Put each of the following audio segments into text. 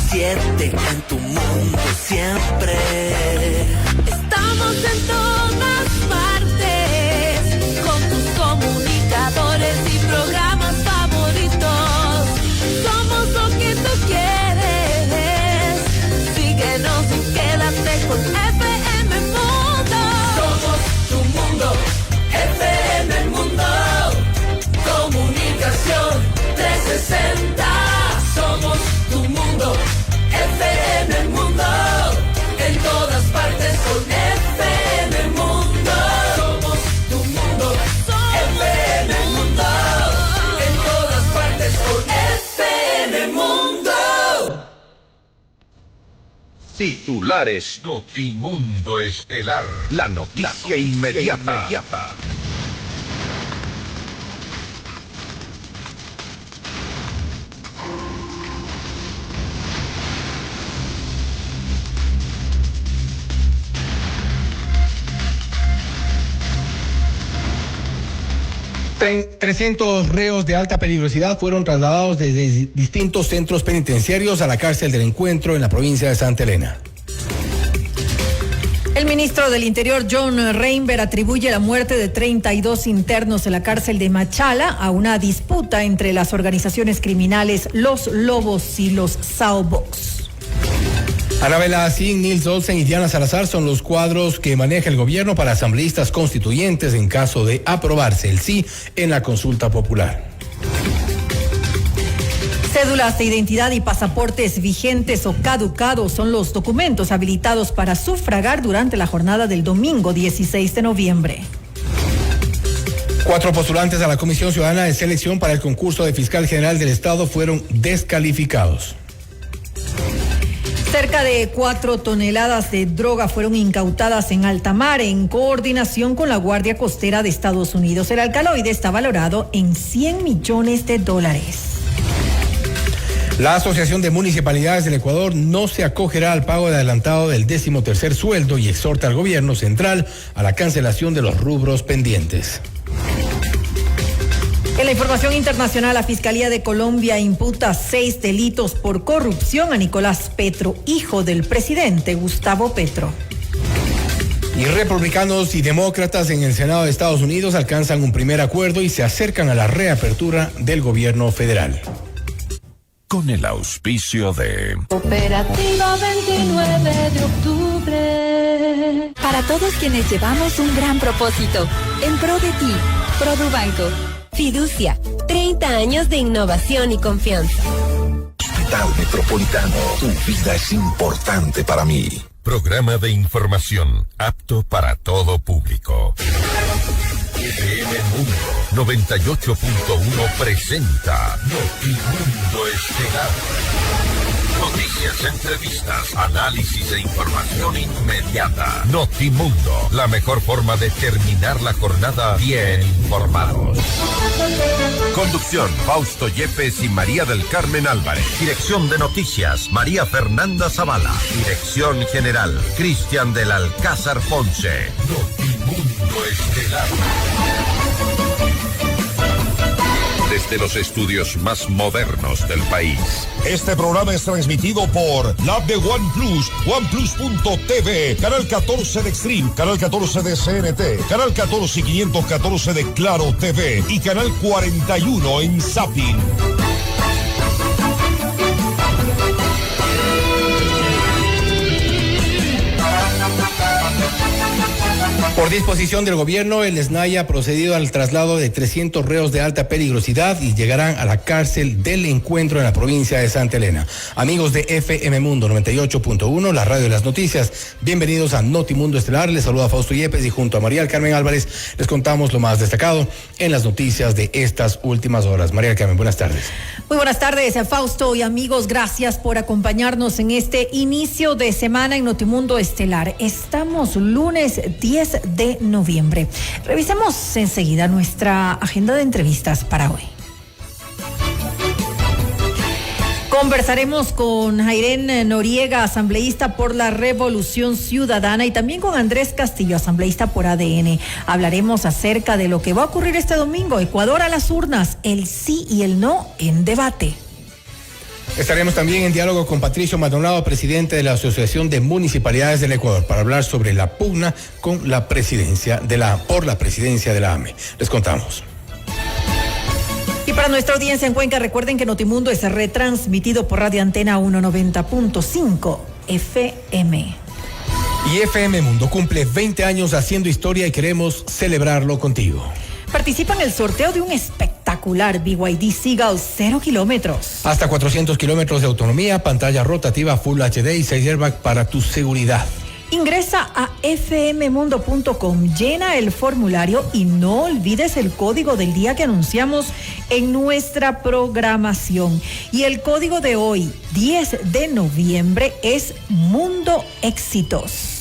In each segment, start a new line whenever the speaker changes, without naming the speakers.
7 en tu mundo siempre.
Estamos en todas partes, con tus comunicadores y programas favoritos. Somos lo que tú quieres. Síguenos y quédate con FM Mundo.
Somos tu mundo, FM Mundo. Comunicación 360. Somos tu mundo, FM Mundo. En todas partes con FM Mundo. Somos tu mundo, FM Mundo. En todas partes con FM Mundo.
Titulares Notimundo Estelar. La noticia inmediata.
En 300 reos de alta peligrosidad fueron trasladados desde distintos centros penitenciarios a la cárcel del Encuentro en la provincia de Santa Elena.
El ministro del Interior, John Reinberg, atribuye la muerte de 32 internos en la cárcel de Machala a una disputa entre las organizaciones criminales Los Lobos y los Saobox.
Anabela Singh, Nils Olsen y Diana Salazar son los cuadros que maneja el gobierno para asambleístas constituyentes en caso de aprobarse el sí en la consulta popular.
Cédulas de identidad y pasaportes vigentes o caducados son los documentos habilitados para sufragar durante la jornada del domingo 16 de noviembre.
4 postulantes a la Comisión Ciudadana de Selección para el concurso de Fiscal General del Estado fueron descalificados.
Cerca de 4 toneladas de droga fueron incautadas en alta mar en coordinación con la Guardia Costera de Estados Unidos. El alcaloide está valorado en $100 millones.
La Asociación de Municipalidades del Ecuador no se acogerá al pago de adelantado del 13º sueldo y exhorta al gobierno central a la cancelación de los rubros pendientes.
En la información internacional, la Fiscalía de Colombia imputa 6 delitos por corrupción a Nicolás Petro, hijo del presidente Gustavo Petro.
Y republicanos y demócratas en el Senado de Estados Unidos alcanzan un primer acuerdo y se acercan a la reapertura del gobierno federal.
Con el auspicio de
Cooperativa 29 de octubre.
Para todos quienes llevamos un gran propósito, en pro de ti, Produbanco. Fiducia, 30 años de innovación y confianza.
Hospital Metropolitano. Tu vida es importante para mí. Programa de información apto para todo público. FM Mundo 98.1 presenta Notimundo Estelar. Noticias, entrevistas, análisis e información inmediata. Notimundo, la mejor forma de terminar la jornada bien informados. Conducción, Fausto Yepes y María del Carmen Álvarez. Dirección de noticias, María Fernanda Zavala. Dirección general, Cristian del Alcázar Ponce. Notimundo Estelar. Desde los estudios más modernos del país.
Este programa es transmitido por la app de OnePlus, OnePlus.tv, Canal 14 de Extreme, Canal 14 de CNT, Canal 14 y 514 de Claro TV y Canal 41 en Zapping.
Por disposición del gobierno, el SNAI ha procedido al traslado de 300 reos de alta peligrosidad y llegarán a la cárcel del Encuentro en la provincia de Santa Elena. Amigos de FM Mundo 98.1, la radio de las noticias, bienvenidos a Notimundo Estelar. Les saluda Fausto Yepes y junto a María del Carmen Álvarez les contamos lo más destacado en las noticias de estas últimas horas. María del Carmen, buenas tardes.
Muy buenas tardes, Fausto y amigos, gracias por acompañarnos en este inicio de semana en Notimundo Estelar. Estamos lunes 10 de noviembre. Revisemos enseguida nuestra agenda de entrevistas para hoy. Conversaremos con Jairen Noriega, asambleísta por la Revolución Ciudadana, y también con Andrés Castillo, asambleísta por ADN. Hablaremos acerca de lo que va a ocurrir este domingo. Ecuador a las urnas, el sí y el no en debate.
Estaremos también en diálogo con Patricio Maldonado, presidente de la Asociación de Municipalidades del Ecuador, para hablar sobre la pugna por la presidencia de la AME. Les contamos.
Y para nuestra audiencia en Cuenca, recuerden que Notimundo es retransmitido por Radio Antena 190.5 FM.
Y FM Mundo cumple 20 años haciendo historia y queremos celebrarlo contigo.
Participa en el sorteo de un espectacular BYD Seagull 0 kilómetros.
Hasta 400 kilómetros de autonomía, pantalla rotativa Full HD y 6 airbags para tu seguridad.
Ingresa a fmmundo.com, llena el formulario y no olvides el código del día que anunciamos en nuestra programación. Y el código de hoy, 10 de noviembre, es Mundo Éxitos.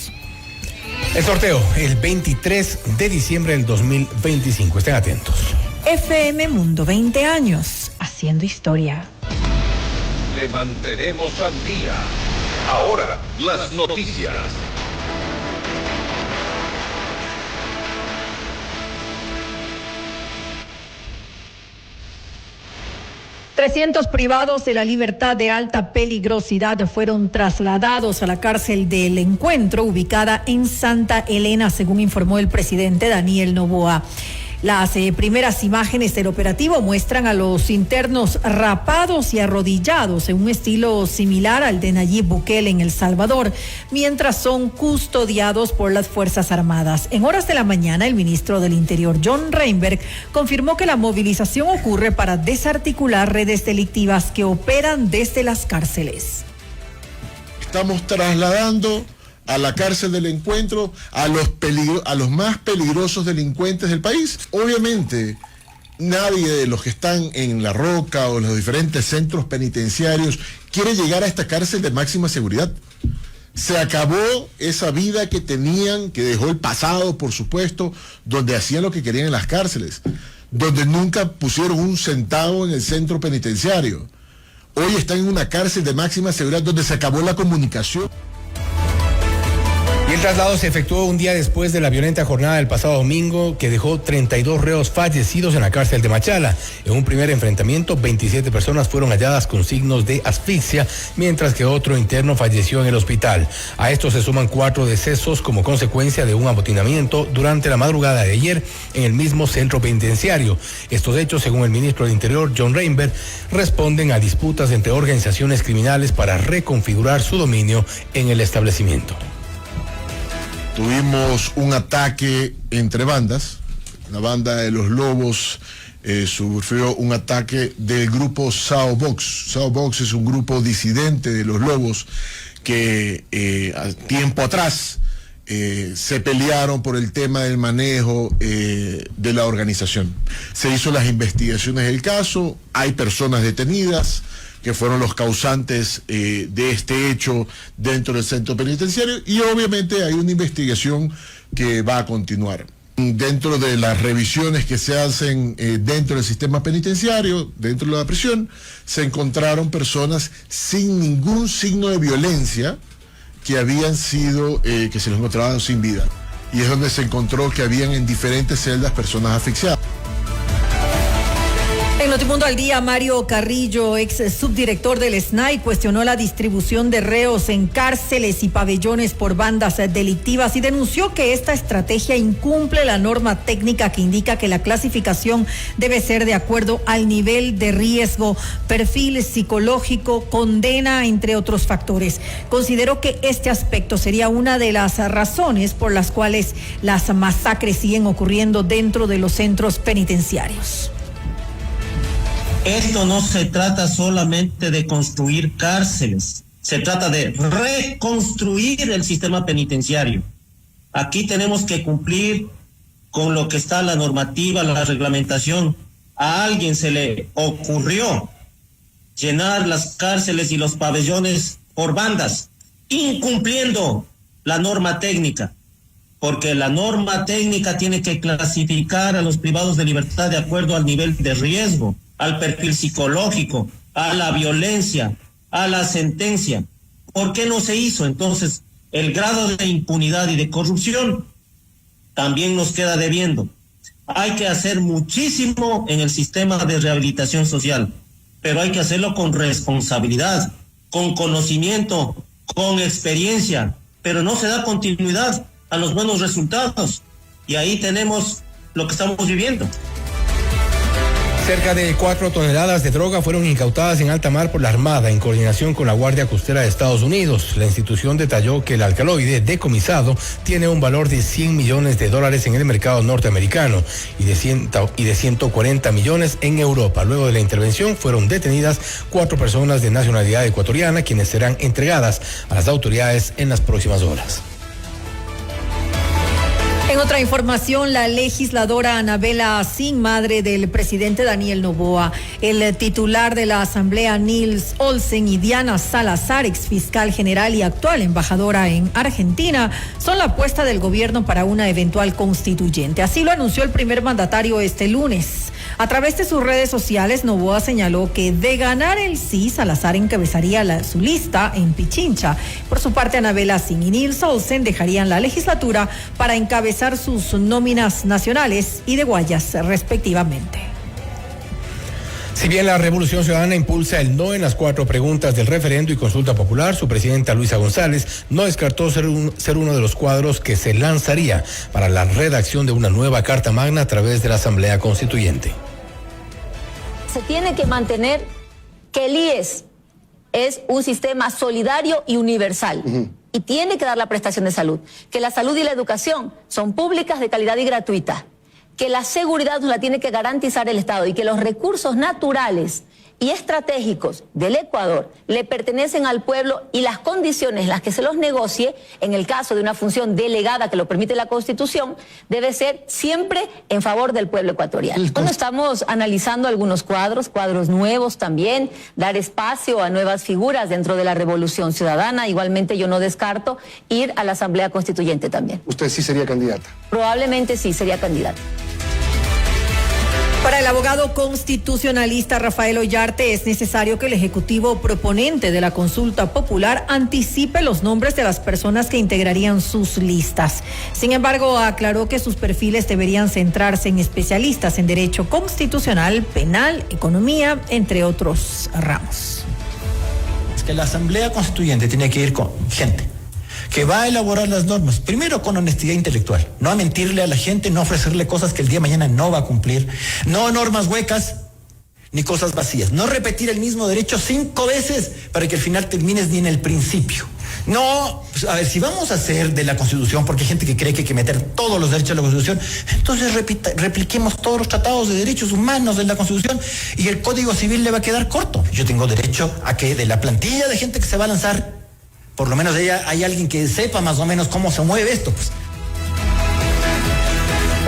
El sorteo, el 23 de diciembre del 2025. Estén atentos.
FM Mundo, 20 años, haciendo historia.
Le mantenemos al día. Ahora, las noticias.
300 privados de la libertad de alta peligrosidad fueron trasladados a la cárcel del Encuentro, ubicada en Santa Elena, según informó el presidente Daniel Noboa. Las primeras imágenes del operativo muestran a los internos rapados y arrodillados en un estilo similar al de Nayib Bukele en El Salvador, mientras son custodiados por las Fuerzas Armadas. En horas de la mañana, el ministro del Interior, John Reinberg, confirmó que la movilización ocurre para desarticular redes delictivas que operan desde las cárceles.
Estamos trasladando a la cárcel del Encuentro a los más peligrosos delincuentes del país. Obviamente, nadie de los que están en La Roca o en los diferentes centros penitenciarios quiere llegar a esta cárcel de máxima seguridad. Se acabó esa vida que tenían, que dejó el pasado, por supuesto, donde hacían lo que querían en las cárceles, donde nunca pusieron un centavo en el centro penitenciario. Hoy están en una cárcel de máxima seguridad donde se acabó la comunicación.
Y el traslado se efectuó un día después de la violenta jornada del pasado domingo que dejó 32 reos fallecidos en la cárcel de Machala. En un primer enfrentamiento, 27 personas fueron halladas con signos de asfixia, mientras que otro interno falleció en el hospital. A esto se suman 4 decesos como consecuencia de un amotinamiento durante la madrugada de ayer en el mismo centro penitenciario. Estos hechos, según el ministro del Interior, John Reinberg, responden a disputas entre organizaciones criminales para reconfigurar su dominio en el establecimiento.
Tuvimos un ataque entre bandas. La banda de los Lobos sufrió un ataque del grupo Sao Box. Sao Box es un grupo disidente de los Lobos que tiempo atrás se pelearon por el tema del manejo de la organización. Se hizo las investigaciones del caso, hay personas detenidas que fueron los causantes de este hecho dentro del centro penitenciario, y obviamente hay una investigación que va a continuar. Dentro de las revisiones que se hacen dentro del sistema penitenciario, dentro de la prisión, se encontraron personas sin ningún signo de violencia que habían sido, que se los encontraban sin vida. Y es donde se encontró que habían en diferentes celdas personas asfixiadas.
En Notimundo al Día, Mario Carrillo, ex subdirector del SNAI, cuestionó la distribución de reos en cárceles y pabellones por bandas delictivas y denunció que esta estrategia incumple la norma técnica que indica que la clasificación debe ser de acuerdo al nivel de riesgo, perfil psicológico, condena, entre otros factores. Consideró que este aspecto sería una de las razones por las cuales las masacres siguen ocurriendo dentro de los centros penitenciarios.
Esto no se trata solamente de construir cárceles, se trata de reconstruir el sistema penitenciario. Aquí tenemos que cumplir con lo que está la normativa, la reglamentación. A alguien se le ocurrió llenar las cárceles y los pabellones por bandas, incumpliendo la norma técnica, porque la norma técnica tiene que clasificar a los privados de libertad de acuerdo al nivel de riesgo, al perfil psicológico, a la violencia, a la sentencia. ¿Por qué no se hizo? Entonces, el grado de impunidad y de corrupción también nos queda debiendo. Hay que hacer muchísimo en el sistema de rehabilitación social. pero hay que hacerlo con responsabilidad, con conocimiento, con experiencia, pero no se da continuidad a los buenos resultados. Y ahí tenemos lo que estamos viviendo.
Cerca de 4 toneladas de droga fueron incautadas en alta mar por la Armada en coordinación con la Guardia Costera de Estados Unidos. La institución detalló que el alcaloide decomisado tiene un valor de $100 millones en el mercado norteamericano y de 140 millones en Europa. Luego de la intervención fueron detenidas 4 personas de nacionalidad ecuatoriana, quienes serán entregadas a las autoridades en las próximas horas.
En otra información, la legisladora Anabela Singh, madre del presidente Daniel Noboa, el titular de la Asamblea Nils Olsen y Diana Salazar, exfiscal general y actual embajadora en Argentina, son la apuesta del gobierno para una eventual constituyente. Así lo anunció el primer mandatario este lunes. A través de sus redes sociales, Noboa señaló que de ganar el sí, Salazar encabezaría su lista en Pichincha. Por su parte, Anabela Singh y Nils Olsen dejarían la legislatura para encabezar sus nóminas nacionales y de Guayas, respectivamente.
Si bien la Revolución Ciudadana impulsa el no en las 4 preguntas del referendo y consulta popular, su presidenta Luisa González no descartó ser uno de los cuadros que se lanzaría para la redacción de una nueva Carta Magna a través de la Asamblea Constituyente.
Se tiene que mantener que el IES es un sistema solidario y universal. Y tiene que dar la prestación de salud. Que la salud y la educación son públicas, de calidad y gratuita. Que la seguridad nos la tiene que garantizar el Estado y que los recursos naturales y estratégicos del Ecuador le pertenecen al pueblo y las condiciones en las que se los negocie, en el caso de una función delegada que lo permite la Constitución, debe ser siempre en favor del pueblo ecuatoriano. Bueno, estamos analizando algunos cuadros nuevos también, dar espacio a nuevas figuras dentro de la Revolución Ciudadana. Igualmente yo no descarto ir a la Asamblea Constituyente también.
¿Usted sí sería candidata?
Probablemente sí sería candidata.
Para el abogado constitucionalista Rafael Ollarte, es necesario que el Ejecutivo proponente de la consulta popular anticipe los nombres de las personas que integrarían sus listas. Sin embargo, aclaró que sus perfiles deberían centrarse en especialistas en derecho constitucional, penal, economía, entre otros ramos.
Es que la Asamblea Constituyente tiene que ir con gente que va a elaborar las normas, primero con honestidad intelectual, no a mentirle a la gente, no ofrecerle cosas que el día de mañana no va a cumplir, no normas huecas, ni cosas vacías, no repetir el mismo derecho 5 veces para que al final termines ni en el principio. No, pues, a ver, si vamos a hacer de la Constitución, porque hay gente que cree que hay que meter todos los derechos a la Constitución, entonces repliquemos todos los tratados de derechos humanos de la Constitución y el Código Civil le va a quedar corto. Yo tengo derecho a que de la plantilla de gente que se va a lanzar, por lo menos hay alguien que sepa más o menos cómo se mueve esto, pues.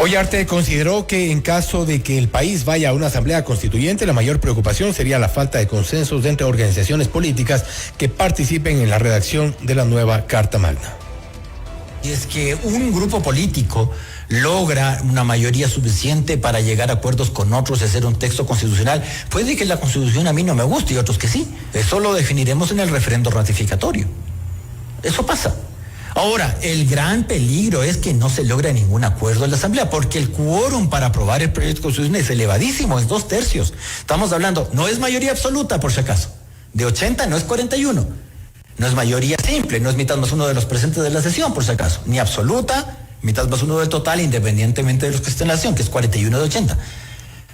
Ollarte consideró que en caso de que el país vaya a una asamblea constituyente, la mayor preocupación sería la falta de consensos entre organizaciones políticas que participen en la redacción de la nueva Carta Magna.
Y es que un grupo político logra una mayoría suficiente para llegar a acuerdos con otros y hacer un texto constitucional. Puede que la Constitución a mí no me guste y otros que sí. Eso lo definiremos en el referendo ratificatorio. Eso pasa. Ahora, el gran peligro es que no se logra ningún acuerdo en la Asamblea, porque el quórum para aprobar el proyecto constitucional es elevadísimo, es 2/3. Estamos hablando, no es mayoría absoluta por si acaso, de 80 no es 41, no es mayoría simple, no es mitad más uno de los presentes de la sesión por si acaso, ni absoluta, mitad más uno del total, independientemente de los que estén en la sesión, que es 41 de 80.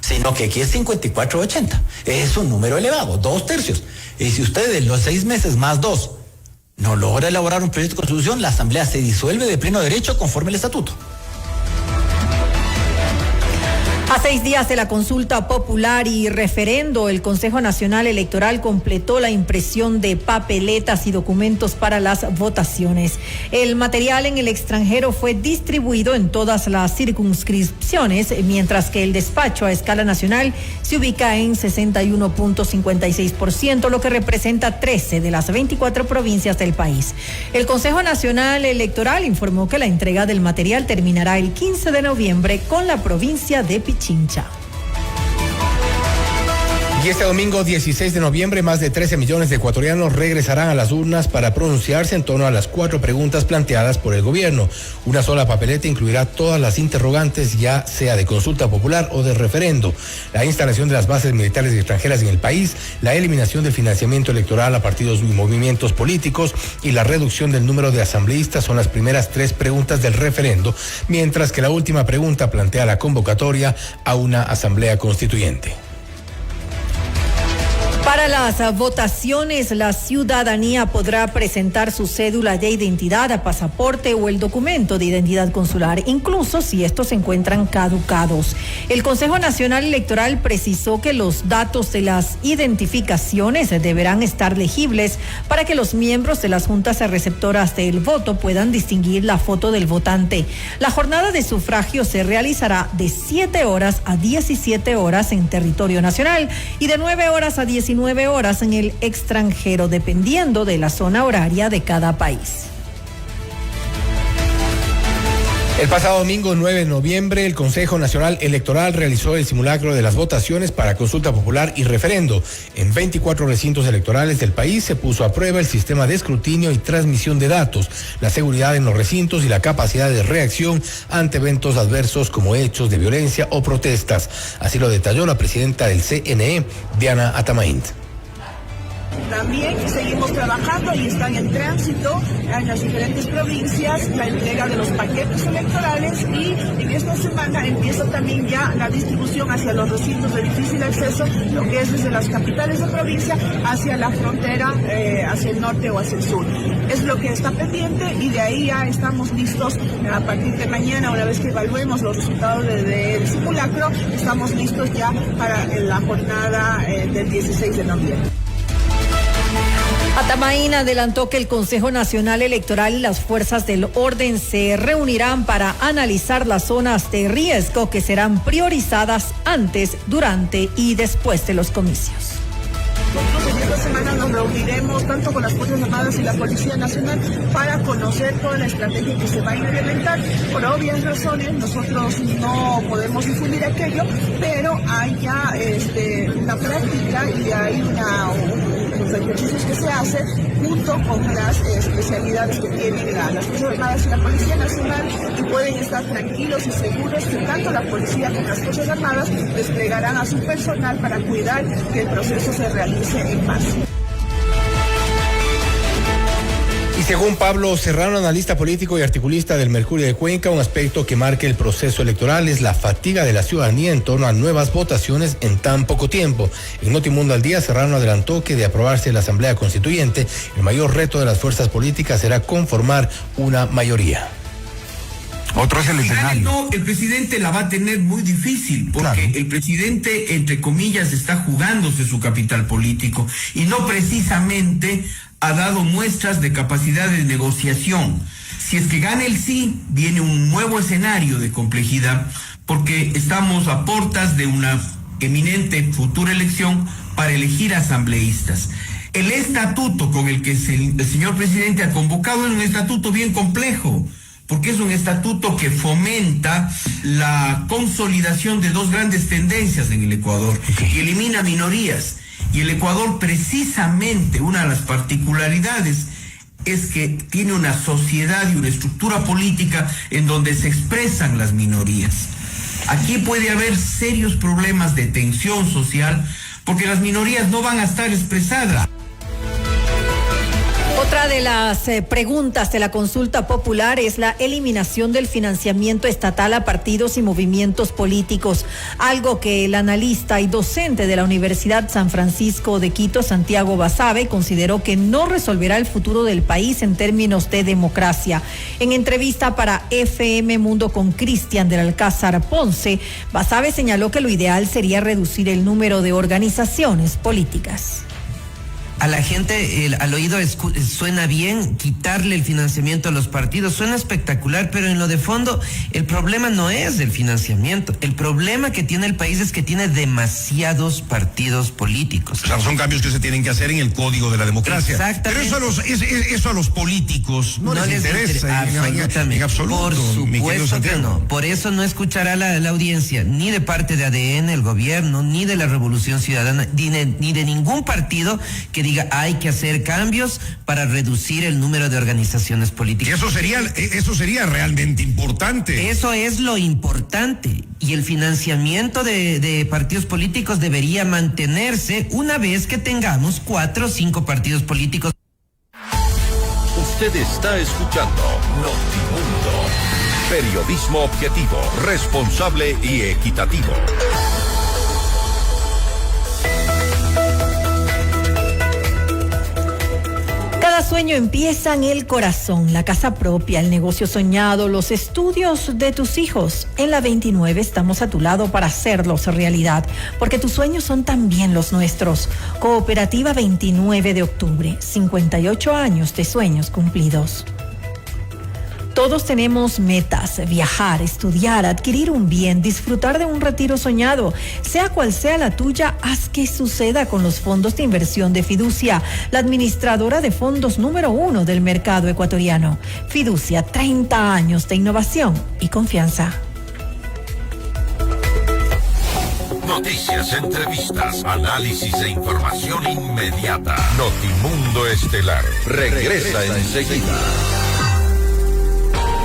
Sino que aquí es 54 de 80. Es un número elevado, 2/3. Y si ustedes los 6 meses más 2 no logra elaborar un proyecto de constitución, la Asamblea se disuelve de pleno derecho conforme al estatuto.
A 6 días de la consulta popular y referendo, el Consejo Nacional Electoral completó la impresión de papeletas y documentos para las votaciones. El material en el extranjero fue distribuido en todas las circunscripciones, mientras que el despacho a escala nacional se ubica en 61.56%, lo que representa 13 de las 24 provincias del país. El Consejo Nacional Electoral informó que la entrega del material terminará el 15 de noviembre con la provincia de Pichincha.
Y este domingo 16 de noviembre, más de 13 millones de ecuatorianos regresarán a las urnas para pronunciarse en torno a las 4 preguntas planteadas por el gobierno. Una sola papeleta incluirá todas las interrogantes, ya sea de consulta popular o de referendo. La instalación de las bases militares extranjeras en el país, la eliminación del financiamiento electoral a partidos y movimientos políticos y la reducción del número de asambleístas son las primeras 3 preguntas del referendo, mientras que la última pregunta plantea la convocatoria a una asamblea constituyente.
Para las votaciones, la ciudadanía podrá presentar su cédula de identidad, pasaporte o el documento de identidad consular, incluso si estos se encuentran caducados. El Consejo Nacional Electoral precisó que los datos de las identificaciones deberán estar legibles para que los miembros de las juntas receptoras del voto puedan distinguir la foto del votante. La jornada de sufragio se realizará de 7 horas a 17 horas en territorio nacional y de 9 horas a 19 horas en el extranjero, dependiendo de la zona horaria de cada país.
El pasado domingo 9 de noviembre, el Consejo Nacional Electoral realizó el simulacro de las votaciones para consulta popular y referendo. En 24 recintos electorales del país se puso a prueba el sistema de escrutinio y transmisión de datos, la seguridad en los recintos y la capacidad de reacción ante eventos adversos como hechos de violencia o protestas. Así lo detalló la presidenta del CNE, Diana Atamaint.
También seguimos trabajando y están en tránsito en las diferentes provincias la entrega de los paquetes electorales y en esta semana empieza también ya la distribución hacia los recintos de difícil acceso, lo que es desde las capitales de provincia hacia la frontera, hacia el norte o hacia el sur. Es lo que está pendiente y de ahí ya estamos listos a partir de mañana, una vez que evaluemos los resultados del simulacro, estamos listos ya para la jornada del 16 de noviembre.
Atamaín adelantó que el Consejo Nacional Electoral y las fuerzas del orden se reunirán para analizar las zonas de riesgo que serán priorizadas antes, durante y después de los comicios.
Nosotros en esta semana nos reuniremos tanto con las Fuerzas Armadas y la Policía Nacional para conocer toda la estrategia que se va a implementar. Por obvias razones, nosotros no podemos difundir aquello, pero hay ya una práctica y hay los ejercicios que se hacen junto con las especialidades que tienen las Fuerzas Armadas y la Policía Nacional, y pueden estar tranquilos y seguros que tanto la Policía como las Fuerzas Armadas desplegarán a su personal para cuidar que el proceso se realice en paz.
Y según Pablo Serrano, analista político y articulista del Mercurio de Cuenca, un aspecto que marca el proceso electoral es la fatiga de la ciudadanía en torno a nuevas votaciones en tan poco tiempo. En Notimundo al Día, Serrano adelantó que de aprobarse la Asamblea Constituyente, el mayor reto de las fuerzas políticas será conformar una mayoría.
Otro es el escenario. No, el presidente la va a tener muy difícil, porque el presidente, entre comillas, está jugándose su capital político y no precisamente ha dado muestras de capacidad de negociación. Si es que gana el sí, viene un nuevo escenario de complejidad, porque estamos a puertas de una eminente futura elección para elegir asambleístas. El estatuto con el que el señor presidente ha convocado es un estatuto bien complejo, porque es un estatuto que fomenta la consolidación de dos grandes tendencias en el Ecuador y elimina minorías. Y el Ecuador, precisamente, una de las particularidades es que tiene una sociedad y una estructura política en donde se expresan las minorías. Aquí puede haber serios problemas de tensión social porque las minorías no van a estar expresadas.
Otra de las preguntas de la consulta popular es la eliminación del financiamiento estatal a partidos y movimientos políticos, algo que el analista y docente de la Universidad San Francisco de Quito, Santiago Basabe, consideró que no resolverá el futuro del país en términos de democracia. En entrevista para FM Mundo con Cristian del Alcázar Ponce, Basabe señaló que lo ideal sería reducir el número de organizaciones políticas.
a la gente al oído suena bien quitarle el financiamiento a los partidos, suena espectacular, pero en lo de fondo el problema no es del financiamiento. El problema que tiene el país es que tiene demasiados partidos políticos.
O sea, son cambios que se tienen que hacer en el código de la democracia.
Exactamente.
Pero eso a los políticos no les interesa.
Absolutamente.
En absoluto.
Por supuesto que no. Por eso no escuchará la audiencia ni de parte de ADN, el gobierno, ni de la Revolución Ciudadana, ni de ningún partido que diga hay que hacer cambios para reducir el número de organizaciones políticas.
Eso sería realmente importante.
Eso es lo importante. Y el financiamiento de partidos políticos debería mantenerse una vez que tengamos 4 o 5 partidos políticos.
Usted está escuchando Notimundo. Periodismo objetivo, responsable y equitativo.
Cada sueño empieza en el corazón, la casa propia, el negocio soñado, los estudios de tus hijos. En la 29 estamos a tu lado para hacerlos realidad, porque tus sueños son también los nuestros. Cooperativa 29 de octubre, 58 años de sueños cumplidos. Todos tenemos metas: viajar, estudiar, adquirir un bien, disfrutar de un retiro soñado. Sea cual sea la tuya, haz que suceda con los fondos de inversión de Fiducia, la administradora de fondos número 1 del mercado ecuatoriano. Fiducia, 30 años de innovación y confianza.
Noticias, entrevistas, análisis e información inmediata. Notimundo Estelar regresa enseguida.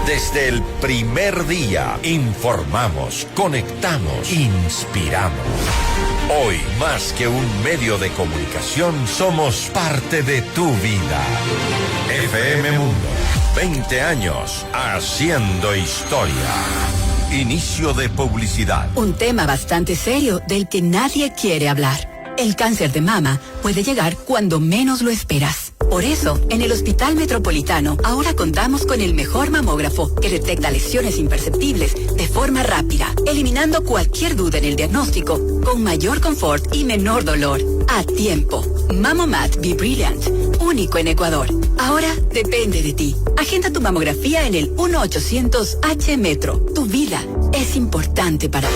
Desde el primer día, informamos, conectamos, inspiramos. Hoy, más que un medio de comunicación, somos parte de tu vida. FM Mundo, 20 años haciendo historia. Inicio de publicidad.
Un tema bastante serio del que nadie quiere hablar. El cáncer de mama puede llegar cuando menos lo esperas. Por eso, en el Hospital Metropolitano, ahora contamos con el mejor mamógrafo que detecta lesiones imperceptibles de forma rápida, eliminando cualquier duda en el diagnóstico, con mayor confort y menor dolor. A tiempo. Mamomat Be Brilliant, único en Ecuador. Ahora depende de ti. Agenda tu mamografía en el 1-800-H-Metro. Tu vida es importante para ti.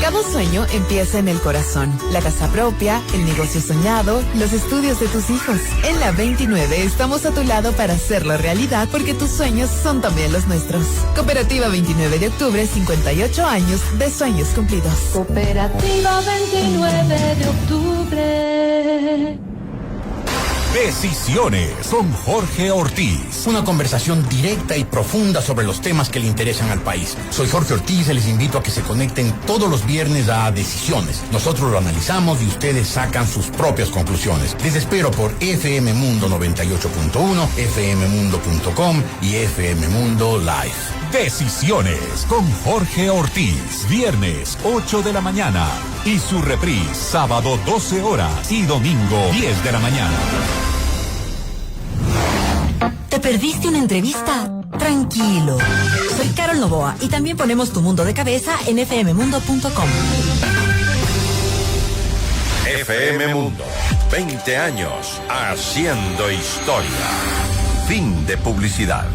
Cada sueño empieza en el corazón. La casa propia, el negocio soñado, los estudios de tus hijos. En la 29 estamos a tu lado para hacerlo realidad, porque tus sueños son también los nuestros. Cooperativa 29 de octubre, 58 años de sueños cumplidos.
Cooperativa 29 de octubre.
Decisiones con Jorge Ortiz.
Una conversación directa y profunda sobre los temas que le interesan al país. Soy Jorge Ortiz y les invito a que se conecten todos los viernes a Decisiones. Nosotros lo analizamos y ustedes sacan sus propias conclusiones. Les espero por FM Mundo 98.1, fmmundo.com y FM Mundo Live.
Decisiones con Jorge Ortiz. Viernes 8 de la mañana. Y su reprise sábado 12 horas y domingo 10 de la mañana.
¿Te perdiste una entrevista? Tranquilo. Soy Carol Novoa y también ponemos tu mundo de cabeza en fmmundo.com.
FM Mundo, 20 años haciendo historia. Fin de publicidad.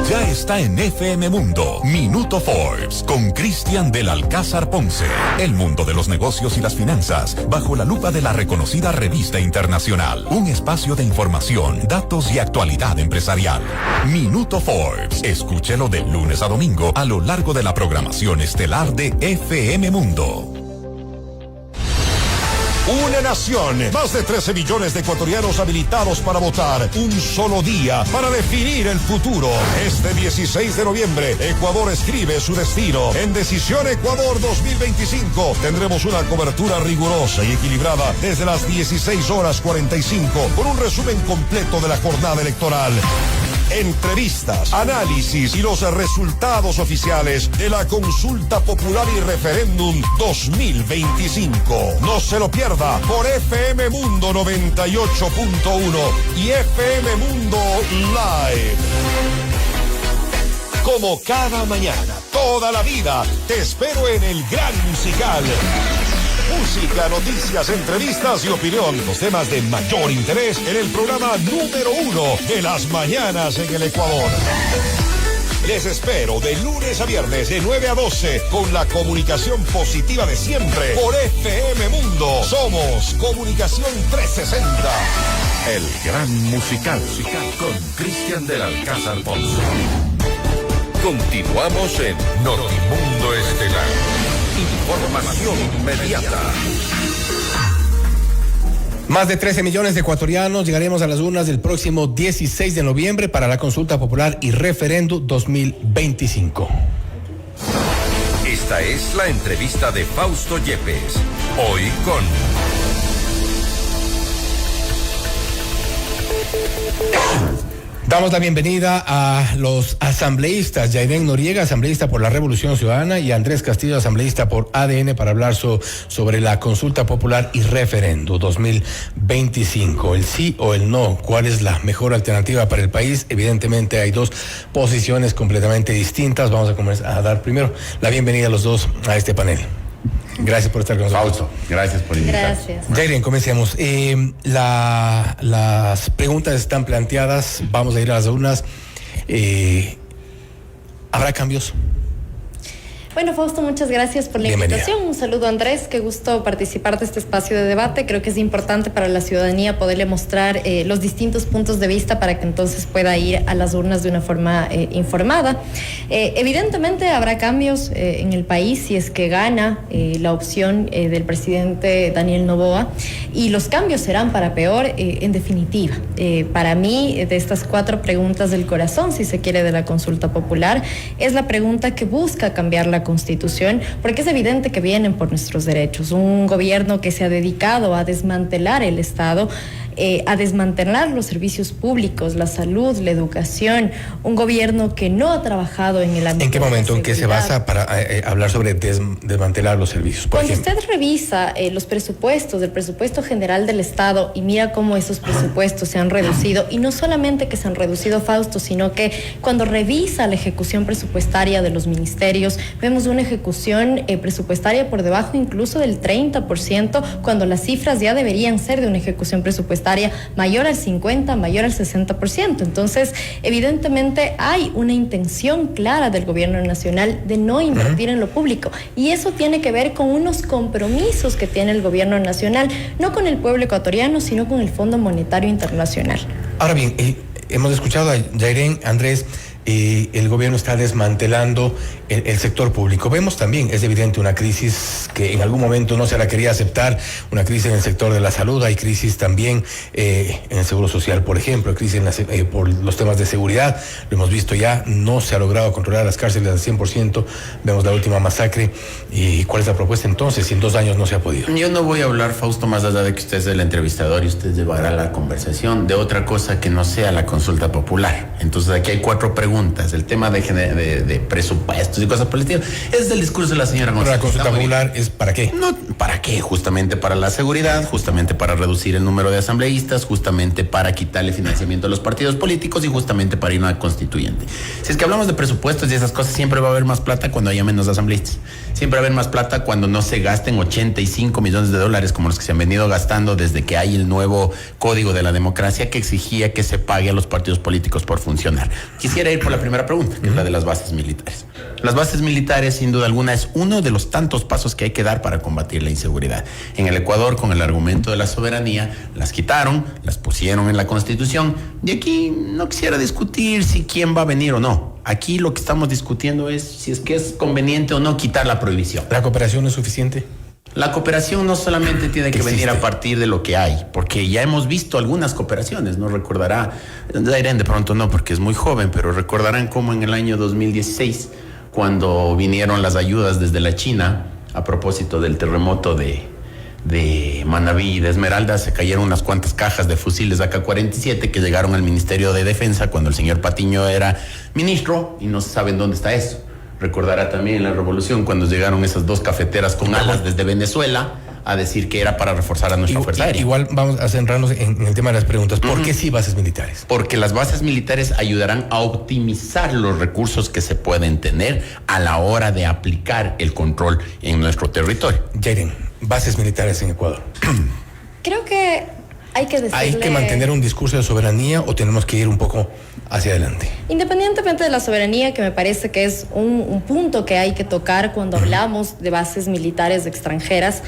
Ya está en FM Mundo, Minuto Forbes, con Cristian del Alcázar Ponce. El mundo de los negocios y las finanzas, bajo la lupa de la reconocida revista internacional. Un espacio de información, datos y actualidad empresarial. Minuto Forbes, escúchelo de lunes a domingo a lo largo de la programación estelar de FM Mundo.
Una nación, más de 13 millones de ecuatorianos habilitados para votar. Un solo día para definir el futuro. Este 16 de noviembre, Ecuador escribe su destino. En Decisión Ecuador 2025 tendremos una cobertura rigurosa y equilibrada desde las 16:45 con un resumen completo de la jornada electoral. Entrevistas, análisis y los resultados oficiales de la consulta popular y referéndum 2025. No se lo pierda por FM Mundo 98.1 y FM Mundo Live. Como cada mañana, toda la vida, te espero en el Gran Musical. Música, noticias, entrevistas y opinión. Los temas de mayor interés en el programa número 1 de las mañanas en el Ecuador. Les espero de lunes a viernes de 9 a 12 con la comunicación positiva de siempre por FM Mundo. Somos Comunicación 360.
El gran musical con Cristian del Alcázar Ponce. Continuamos en Notimundo Estelar. Información inmediata.
Más de 13 millones de ecuatorianos llegaremos a las urnas del próximo 16 de noviembre para la consulta popular y referendo 2025.
Esta es la entrevista de Fausto Yepes. Hoy con...
Damos la bienvenida a los asambleístas, Yairen Noriega, asambleísta por la Revolución Ciudadana, y Andrés Castillo, asambleísta por ADN, para hablar sobre la consulta popular y referendo 2025. El sí o el no, ¿cuál es la mejor alternativa para el país? Evidentemente hay dos posiciones completamente distintas. Vamos a comenzar a dar primero la bienvenida a los dos a este panel. Gracias por estar con nosotros.
Fausto, gracias por invitarnos.
Gracias.
Jairen, comencemos. Las preguntas están planteadas, vamos a ir a las urnas. ¿Habrá cambios?
Bueno, Fausto, muchas gracias por la invitación. Un saludo, Andrés. Qué gusto participar de este espacio de debate. Creo que es importante para la ciudadanía poderle mostrar los distintos puntos de vista para que entonces pueda ir a las urnas de una forma informada. Evidentemente habrá cambios en el país si es que gana la opción del presidente Daniel Noboa, y los cambios serán para peor, en definitiva. Para mí, de estas 4 preguntas del corazón, si se quiere, de la consulta popular, es la pregunta que busca cambiar la Constitución, porque es evidente que vienen por nuestros derechos. Un gobierno que se ha dedicado a desmantelar el Estado, a desmantelar los servicios públicos, la salud, la educación, un gobierno que no ha trabajado en el ámbito.
¿En qué momento, en qué se basa para hablar sobre desmantelar los servicios?
Cuando usted revisa los presupuestos, el presupuesto general del Estado, y mira cómo esos presupuestos se han reducido, y no solamente que se han reducido, Fausto, sino que cuando revisa la ejecución presupuestaria de los ministerios, vemos una ejecución presupuestaria por debajo incluso del 30%, cuando las cifras ya deberían ser de una ejecución presupuestaria mayor al 50%, mayor al 60%. Entonces, evidentemente hay una intención clara del gobierno nacional de no invertir en lo público, y eso tiene que ver con unos compromisos que tiene el gobierno nacional, no con el pueblo ecuatoriano, sino con el Fondo Monetario Internacional.
Ahora bien, hemos escuchado a Yairen, Andrés, el gobierno está desmantelando el sector público. Vemos también, es evidente, una crisis que en algún momento no se la quería aceptar, una crisis en el sector de la salud, hay crisis también en el seguro social, por ejemplo, crisis por los temas de seguridad, lo hemos visto ya, no se ha logrado controlar las cárceles al 100%, vemos la última masacre. ¿Y cuál es la propuesta entonces, si en 2 años no se ha podido?
Yo no voy a hablar, Fausto, más allá de que usted es el entrevistador y usted llevará la conversación, de otra cosa que no sea la consulta popular. Entonces aquí hay 4 preguntas. El tema de presupuestos y cosas políticas es del discurso de la señora González.
¿Pero la consulta popular es para qué?
No, ¿para qué? Justamente para la seguridad, justamente para reducir el número de asambleístas, justamente para quitarle financiamiento a los partidos políticos y justamente para ir a una constituyente. Si es que hablamos de presupuestos y esas cosas, siempre va a haber más plata cuando haya menos asambleístas. Siempre va a haber más plata cuando no se gasten 85 millones de dólares como los que se han venido gastando desde que hay el nuevo Código de la Democracia que exigía que se pague a los partidos políticos por funcionar. Quisiera ir por la primera pregunta, que es la de las bases militares. Las bases militares, sin duda alguna, es uno de los tantos pasos que hay que dar para combatir la inseguridad. En el Ecuador, con el argumento de la soberanía, las quitaron, las pusieron en la Constitución, y aquí no quisiera discutir si quién va a venir o no. Aquí lo que estamos discutiendo es si es que es conveniente o no quitar la prohibición.
¿La cooperación es suficiente?
La cooperación no solamente tiene que venir a partir de lo que hay, porque ya hemos visto algunas cooperaciones, ¿no? Recordará, Yairen de pronto no, porque es muy joven, pero recordarán cómo en el año 2016, cuando vinieron las ayudas desde la China, a propósito del terremoto de Manabí y de Esmeralda, se cayeron unas cuantas cajas de fusiles AK-47 que llegaron al Ministerio de Defensa cuando el señor Patiño era ministro, y no se sabe dónde está eso. Recordará también en la revolución cuando llegaron esas 2 cafeteras con alas desde Venezuela a decir que era para reforzar a nuestra fuerza aérea.
Igual vamos a centrarnos en el tema de las preguntas. ¿Por qué sí bases militares?
Porque las bases militares ayudarán a optimizar los recursos que se pueden tener a la hora de aplicar el control en nuestro territorio.
Yairen, bases militares en Ecuador?
Creo que hay que decirle...
¿Hay que mantener un discurso de soberanía o tenemos que ir un poco hacia adelante?
Independientemente de la soberanía, que me parece que es un punto que hay que tocar cuando hablamos de bases militares extranjeras,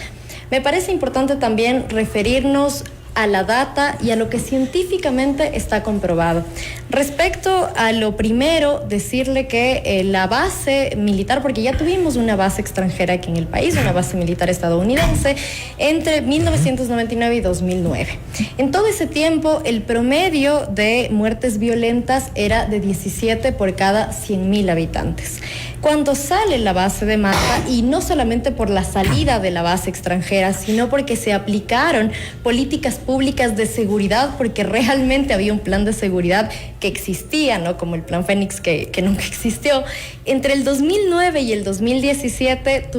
me parece importante también referirnos a la data y a lo que científicamente está comprobado. Respecto a lo primero, decirle que la base militar, porque ya tuvimos una base extranjera aquí en el país, una base militar estadounidense, entre 1999 y 2009. En todo ese tiempo, el promedio de muertes violentas era de 17 por cada 100.000 habitantes. Cuando sale la base de Manta, y no solamente por la salida de la base extranjera, sino porque se aplicaron políticas públicas de seguridad, porque realmente había un plan de seguridad que existía, ¿no? Como el plan Fénix que nunca existió. Entre el 2009 y el 2017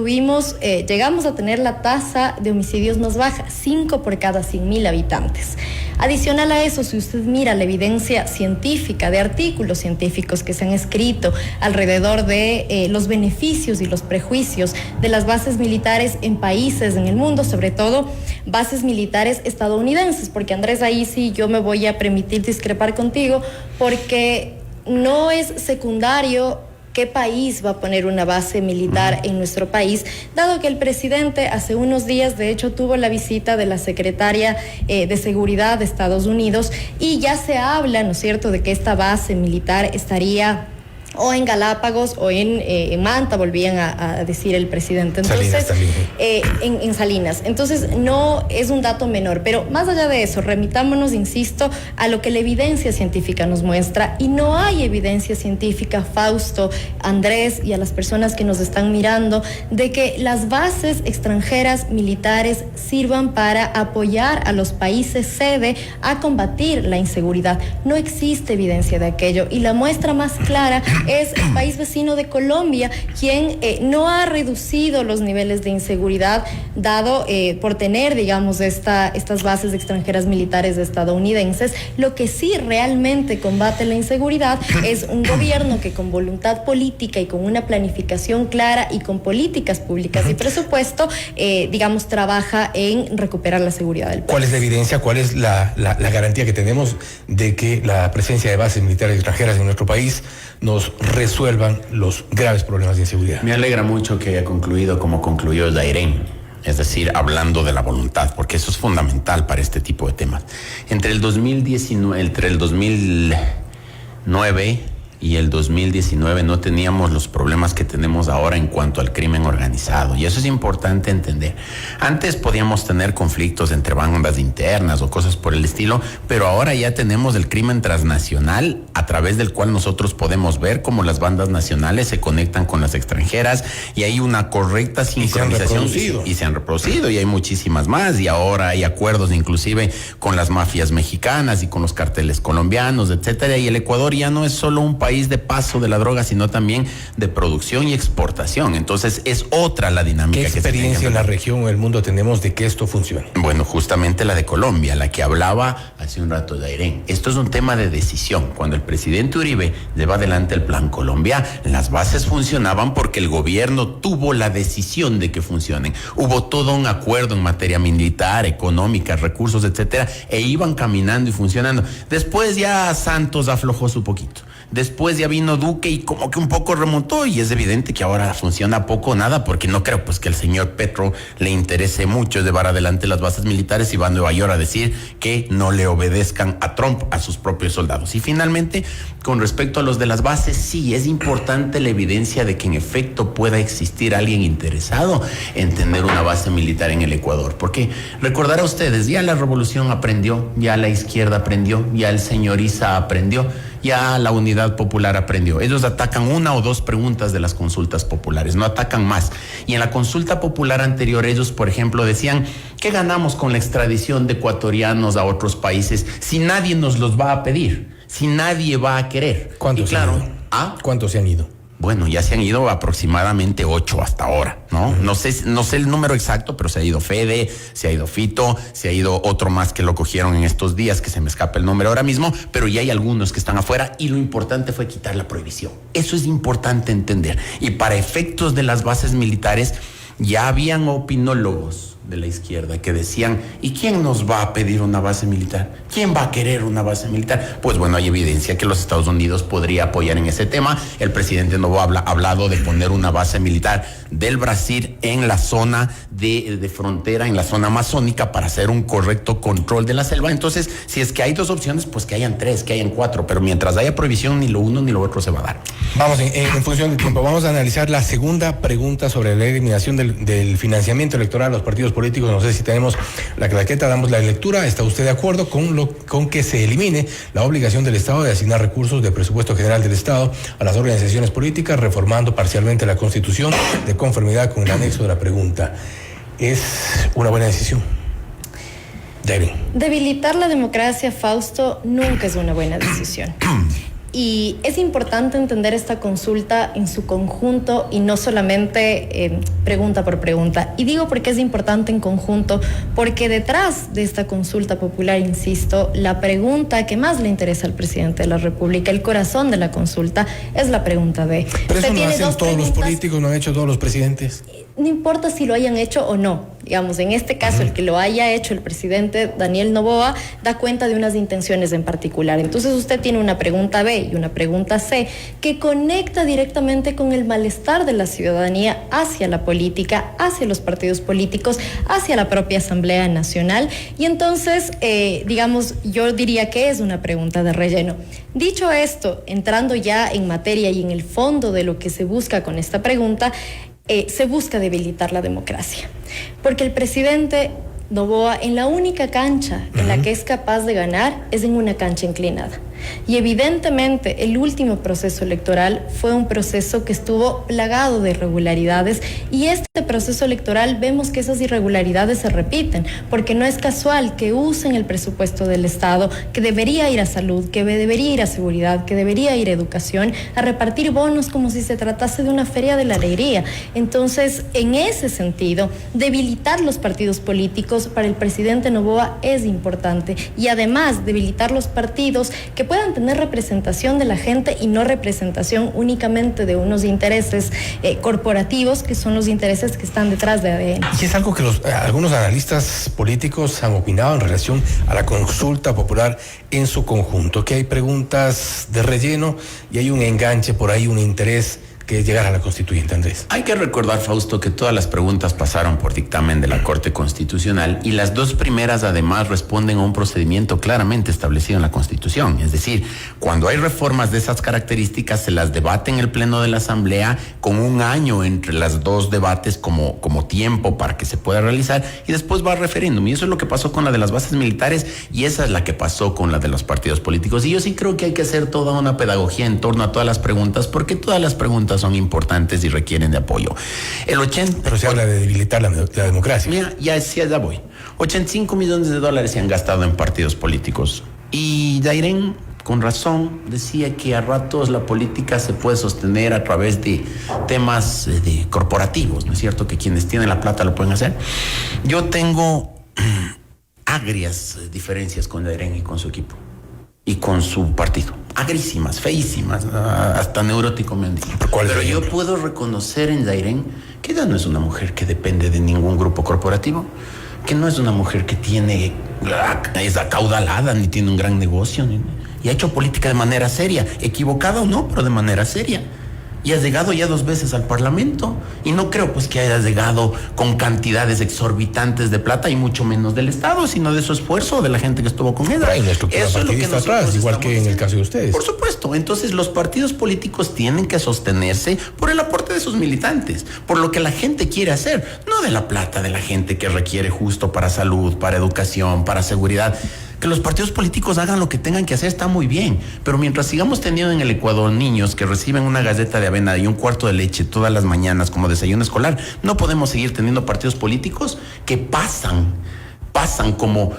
llegamos a tener la tasa de homicidios más baja, 5 por cada 100.000 habitantes. Adicional a eso, si usted mira la evidencia científica de artículos científicos que se han escrito alrededor de los beneficios y los prejuicios de las bases militares en países en el mundo, sobre todo bases militares estadounidenses, porque Andrés, ahí sí yo me voy a permitir discrepar contigo, porque no es secundario qué país va a poner una base militar en nuestro país, dado que el presidente hace unos días, de hecho, tuvo la visita de la secretaria de Seguridad de Estados Unidos, y ya se habla, ¿no es cierto?, de que esta base militar estaría o en Galápagos o en Manta, volvían a decir el presidente. Entonces, Salinas también. En Salinas. Entonces, no es un dato menor. Pero más allá de eso, remitámonos, insisto, a lo que la evidencia científica nos muestra. Y no hay evidencia científica, Fausto, Andrés y a las personas que nos están mirando, de que las bases extranjeras militares sirvan para apoyar a los países sede a combatir la inseguridad. No existe evidencia de aquello. Y la muestra más clara es el país vecino de Colombia, quien no ha reducido los niveles de inseguridad, dado por tener, digamos, estas bases extranjeras militares estadounidenses. Lo que sí realmente combate la inseguridad es un gobierno que con voluntad política y con una planificación clara y con políticas públicas y presupuesto, digamos, trabaja en recuperar la seguridad del país.
¿Cuál es la evidencia, cuál es la garantía que tenemos de que la presencia de bases militares extranjeras en nuestro país nos resuelvan los graves problemas de inseguridad?
Me alegra mucho que haya concluido como concluyó Dairén, es decir, hablando de la voluntad, porque eso es fundamental para este tipo de temas. Entre el 2009 y el 2019 no teníamos los problemas que tenemos ahora en cuanto al crimen organizado, y eso es importante entender. Antes podíamos tener conflictos entre bandas internas o cosas por el estilo, pero ahora ya tenemos el crimen transnacional, a través del cual nosotros podemos ver cómo las bandas nacionales se conectan con las extranjeras, y hay una correcta sincronización y se han reproducido, y hay muchísimas más, y ahora hay acuerdos inclusive con las mafias mexicanas y con los carteles colombianos, etcétera, y el Ecuador ya no es solo un país de paso de la droga, sino también de producción y exportación. Entonces es otra la dinámica.
¿Qué experiencia en la región o el mundo tenemos de que esto funcione?
Bueno, justamente la de Colombia, la que hablaba hace un rato de Dairén. Esto es un tema de decisión. Cuando el presidente Uribe lleva adelante el Plan Colombia, las bases funcionaban porque el gobierno tuvo la decisión de que funcionen. Hubo todo un acuerdo en materia militar, económica, recursos, etcétera, e iban caminando y funcionando. Después ya Santos aflojó su poquito. Después ya vino Duque y como que un poco remontó, y es evidente que ahora funciona poco o nada, porque no creo pues que el señor Petro le interese mucho llevar adelante las bases militares y va a Nueva York a decir que no le obedezcan a Trump, a sus propios soldados. Y finalmente, con respecto a los de las bases, sí, es importante la evidencia de que en efecto pueda existir alguien interesado en tener una base militar en el Ecuador, porque recordar a ustedes, ya la revolución aprendió, ya la izquierda aprendió, ya el señor Issa aprendió, ya la Unidad Popular aprendió. Ellos atacan una o dos preguntas de las consultas populares, no atacan más. Y en la consulta popular anterior, ellos, por ejemplo, decían, ¿qué ganamos con la extradición de ecuatorianos a otros países si nadie nos los va a pedir? Si nadie va a querer.
¿Cuántos se han ido? ¿Cuántos se han ido?
Bueno, ya se han ido aproximadamente 8 hasta ahora, ¿no? No sé el número exacto, pero se ha ido Fede, se ha ido Fito, se ha ido otro más que lo cogieron en estos días, que se me escapa el número ahora mismo, pero ya hay algunos que están afuera, y lo importante fue quitar la prohibición. Eso es importante entender. Y para efectos de las bases militares, ya habían opinólogos, de la izquierda que decían, ¿y quién nos va a pedir una base militar? ¿Quién va a querer una base militar? Pues bueno, hay evidencia que los Estados Unidos podría apoyar en ese tema. El presidente Noboa ha hablado de poner una base militar del Brasil en la zona de frontera, en la zona amazónica, para hacer un correcto control de la selva. Entonces, si es que hay dos opciones, pues que hayan tres, que hayan cuatro, pero mientras haya prohibición, ni lo uno ni lo otro se va a dar.
Vamos, en función del tiempo, vamos a analizar la segunda pregunta sobre la eliminación del financiamiento electoral a los partidos políticos. No sé si tenemos la claqueta, damos la lectura. ¿Está usted de acuerdo con que se elimine la obligación del Estado de asignar recursos del presupuesto general del Estado a las organizaciones políticas, reformando parcialmente la Constitución de conformidad con el anexo de la pregunta? ¿Es una buena decisión? David.
Debilitar la democracia, Fausto, nunca es una buena decisión. Y es importante entender esta consulta en su conjunto y no solamente pregunta por pregunta. Y digo porque es importante en conjunto, porque detrás de esta consulta popular, insisto, la pregunta que más le interesa al presidente de la República, el corazón de la consulta, es la pregunta B.
Pero eso no hacen todos los políticos, no han hecho todos los presidentes.
No importa si lo hayan hecho o no. Digamos, en este caso, el que lo haya hecho el presidente Daniel Noboa da cuenta de unas intenciones en particular. Entonces usted tiene una pregunta B y una pregunta C que conecta directamente con el malestar de la ciudadanía hacia la política, hacia los partidos políticos, hacia la propia Asamblea Nacional. Y entonces, digamos, yo diría que es una pregunta de relleno. Dicho esto, entrando ya en materia y en el fondo de lo que se busca con esta pregunta, se busca debilitar la democracia, porque el presidente Noboa, en la única cancha en la que es capaz de ganar es en una cancha inclinada. Y evidentemente el último proceso electoral fue un proceso que estuvo plagado de irregularidades, y este proceso electoral vemos que esas irregularidades se repiten, porque no es casual que usen el presupuesto del Estado, que debería ir a salud, que debería ir a seguridad, que debería ir a educación, a repartir bonos como si se tratase de una feria de la alegría. Entonces, en ese sentido, debilitar los partidos políticos para el presidente Noboa es importante, y además debilitar los partidos que puedan tener representación de la gente y no representación únicamente de unos intereses corporativos, que son los intereses que están detrás de ADN.
Y es algo que algunos analistas políticos han opinado en relación a la consulta popular en su conjunto, que hay preguntas de relleno y hay un enganche por ahí, un interés que es llegar a la constituyente, Andrés.
Hay que recordar, Fausto, que todas las preguntas pasaron por dictamen de la Corte Constitucional, y las dos primeras además responden a un procedimiento claramente establecido en la Constitución. Es decir, cuando hay reformas de esas características, se las debate en el Pleno de la Asamblea con un año entre las dos debates como tiempo para que se pueda realizar, y después va a referéndum. Y eso es lo que pasó con la de las bases militares, y esa es la que pasó con la de los partidos políticos. Y yo sí creo que hay que hacer toda una pedagogía en torno a todas las preguntas, porque todas las preguntas son importantes y requieren de apoyo.
Pero se habla de debilitar la democracia.
Mira, ya voy. 85 millones de dólares se han gastado en partidos políticos. Y Dairén, con razón, decía que a ratos la política se puede sostener a través de temas corporativos, ¿no es cierto? Que quienes tienen la plata lo pueden hacer. Yo tengo agrias diferencias con Dairén y con su equipo y con su partido. Agrísimas, feísimas, hasta neurótico me han dicho. Pero yo puedo reconocer en Dairén que ella no es una mujer que depende de ningún grupo corporativo, que no es una mujer que es acaudalada, ni tiene un gran negocio, y ha hecho política de manera seria, equivocada o no, pero de manera seria. Y has llegado ya 2 veces al Parlamento, y no creo pues que hayas llegado con cantidades exorbitantes de plata, y mucho menos del Estado, sino de su esfuerzo, de la gente que estuvo con ella.
Pero hay una estructura partidista atrás, igual que en el caso de ustedes.
Por supuesto. Entonces los partidos políticos tienen que sostenerse por el aporte de sus militantes, por lo que la gente quiere hacer, no de la plata de la gente que requiere justo para salud, para educación, para seguridad. Que los partidos políticos hagan lo que tengan que hacer está muy bien, pero mientras sigamos teniendo en el Ecuador niños que reciben una galleta de avena y un cuarto de leche todas las mañanas como desayuno escolar, no podemos seguir teniendo partidos políticos que pasan como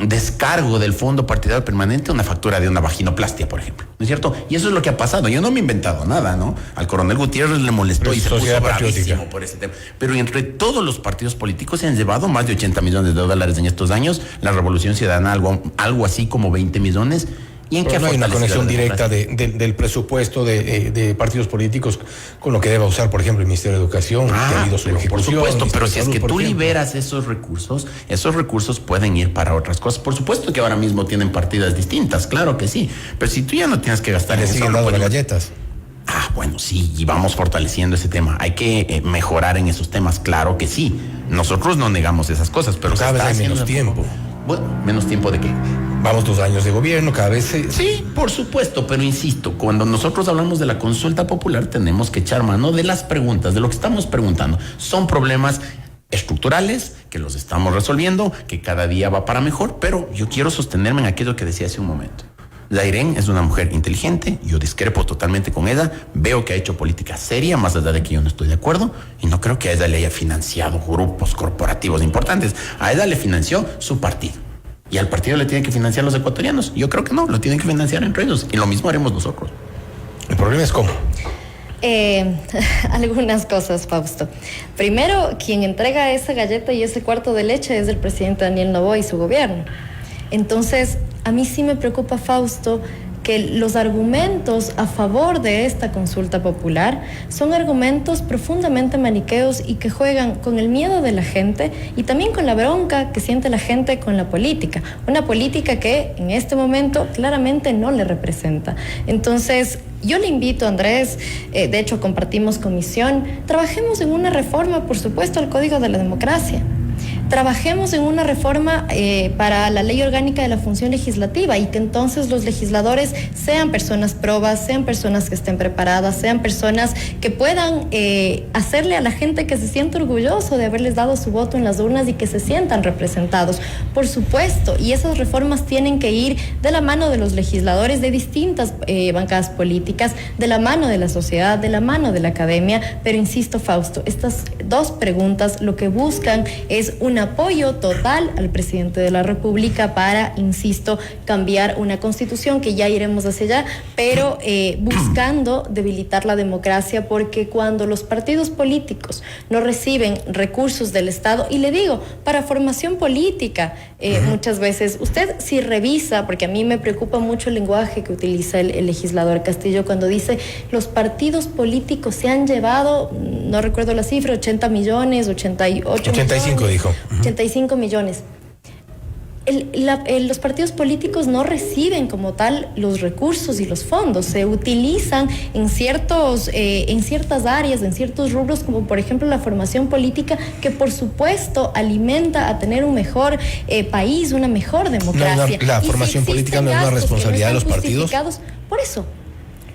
descargo del fondo partidario permanente una factura de una vaginoplastia, por ejemplo, ¿no es cierto? Y eso es lo que ha pasado. Yo no me he inventado nada, ¿no? Al coronel Gutiérrez le molestó y se puso bravísimo por ese tema. Pero entre todos los partidos políticos se han llevado más de 80 millones de dólares en estos años. La Revolución Ciudadana algo así como 20 millones. ¿Y en qué
no hay una conexión directa del presupuesto de partidos políticos con lo que debe usar, por ejemplo, el Ministerio de Educación, que ha habido su
por supuesto, pero si es que tú liberas
esos
recursos pueden ir para otras cosas. Por supuesto que ahora mismo tienen partidas distintas, claro que sí, pero si tú ya no tienes que gastar en eso,
siguen dando las galletas.
Bueno, sí, y vamos fortaleciendo ese tema. Hay que mejorar en esos temas, claro que sí. Nosotros no negamos esas cosas, pero
cada vez hay menos tiempo.
Bueno, ¿menos tiempo de qué?
Vamos 2 años de gobierno, cada vez
Sí, por supuesto, pero insisto, cuando nosotros hablamos de la consulta popular tenemos que echar mano de las preguntas, de lo que estamos preguntando. Son problemas estructurales que los estamos resolviendo, que cada día va para mejor, pero yo quiero sostenerme en aquello que decía hace un momento. Dairen es una mujer inteligente, yo discrepo totalmente con ella, veo que ha hecho política seria, más allá de que yo no estoy de acuerdo, y no creo que a ella le haya financiado grupos corporativos importantes. A ella le financió su partido, y al partido le tienen que financiar los ecuatorianos. Yo creo que no, lo tienen que financiar entre ellos, y lo mismo haremos nosotros.
El problema es cómo.
Algunas cosas, Fausto. Primero, quien entrega esa galleta y ese cuarto de leche es el presidente Daniel Noboa y su gobierno. Entonces, a mí sí me preocupa, Fausto, que los argumentos a favor de esta consulta popular son argumentos profundamente maniqueos y que juegan con el miedo de la gente y también con la bronca que siente la gente con la política. Una política que en este momento claramente no le representa. Entonces, yo le invito, Andrés, de hecho compartimos comisión, trabajemos en una reforma, por supuesto, al Código de la Democracia. Trabajemos en una reforma para la ley orgánica de la función legislativa y que entonces los legisladores sean personas probas, sean personas que estén preparadas, sean personas que puedan hacerle a la gente que se siente orgulloso de haberles dado su voto en las urnas y que se sientan representados, por supuesto, y esas reformas tienen que ir de la mano de los legisladores de distintas bancadas políticas, de la mano de la sociedad, de la mano de la academia, pero insisto, Fausto, estas 2 preguntas lo que buscan es un apoyo total al presidente de la República para, insisto, cambiar una constitución que ya iremos hacia allá, pero buscando debilitar la democracia, porque cuando los partidos políticos no reciben recursos del Estado, y le digo, para formación política, muchas veces, usted si revisa, porque a mí me preocupa mucho el lenguaje que utiliza el legislador Castillo cuando dice, los partidos políticos se han llevado, no recuerdo la cifra, 80 millones,
85 millones, dijo.
85 millones. Los partidos políticos no reciben como tal los recursos y los fondos, se utilizan en ciertas áreas, en ciertos rubros, como por ejemplo la formación política, que por supuesto alimenta a tener un mejor país, una mejor democracia.
La formación política no es una responsabilidad de los partidos.
Por eso.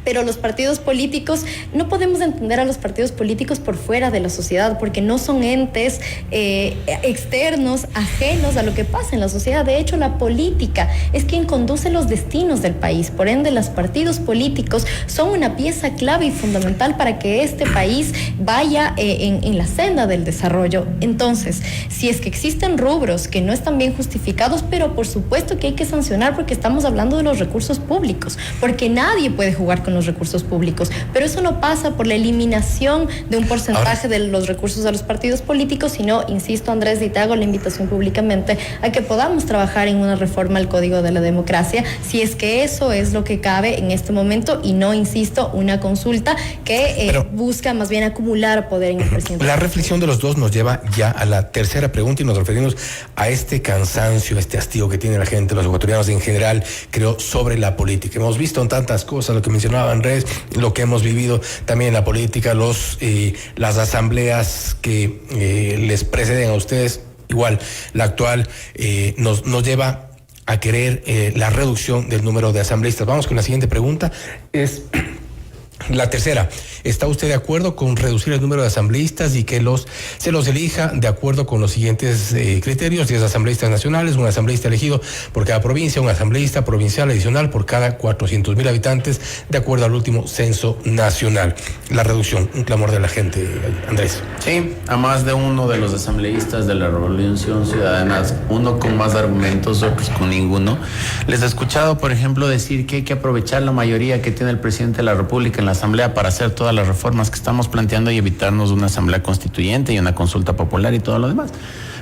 Pero los partidos políticos, no podemos entender a los partidos políticos por fuera de la sociedad, porque no son entes externos, ajenos a lo que pasa en la sociedad. De hecho, la política es quien conduce los destinos del país. Por ende, los partidos políticos son una pieza clave y fundamental para que este país vaya en la senda del desarrollo. Entonces, si es que existen rubros que no están bien justificados, pero por supuesto que hay que sancionar, porque estamos hablando de los recursos públicos, porque nadie puede jugar con los recursos públicos, pero eso no pasa por la eliminación de un porcentaje de los recursos a los partidos políticos, sino, insisto, Andrés, y te hago la invitación públicamente a que podamos trabajar en una reforma al Código de la Democracia, si es que eso es lo que cabe en este momento, y no, insisto, una consulta que busca más bien acumular poder en el presidente.
La reflexión de los dos nos lleva ya a la tercera pregunta, y nos referimos a este cansancio, este hastío que tiene la gente, los ecuatorianos en general, creo, sobre la política. Hemos visto en tantas cosas, lo que mencionaba Andrés, lo que hemos vivido también en la política, las asambleas que les preceden a ustedes, igual la actual, nos lleva a querer la reducción del número de asambleístas. Vamos con la siguiente pregunta, es la tercera. ¿Está usted de acuerdo con reducir el número de asambleístas y que se los elija de acuerdo con los siguientes criterios? 10 asambleístas nacionales, un asambleísta elegido por cada provincia, un asambleísta provincial adicional por cada 400,000 habitantes, de acuerdo al último censo nacional. La reducción, un clamor de la gente, Andrés.
Sí, a más de uno de los asambleístas de la Revolución Ciudadana, uno con más argumentos, otros con ninguno. Les he escuchado, por ejemplo, decir que hay que aprovechar la mayoría que tiene el presidente de la República en la Asamblea para hacer todas las reformas que estamos planteando y evitarnos una Asamblea Constituyente y una consulta popular y todo lo demás.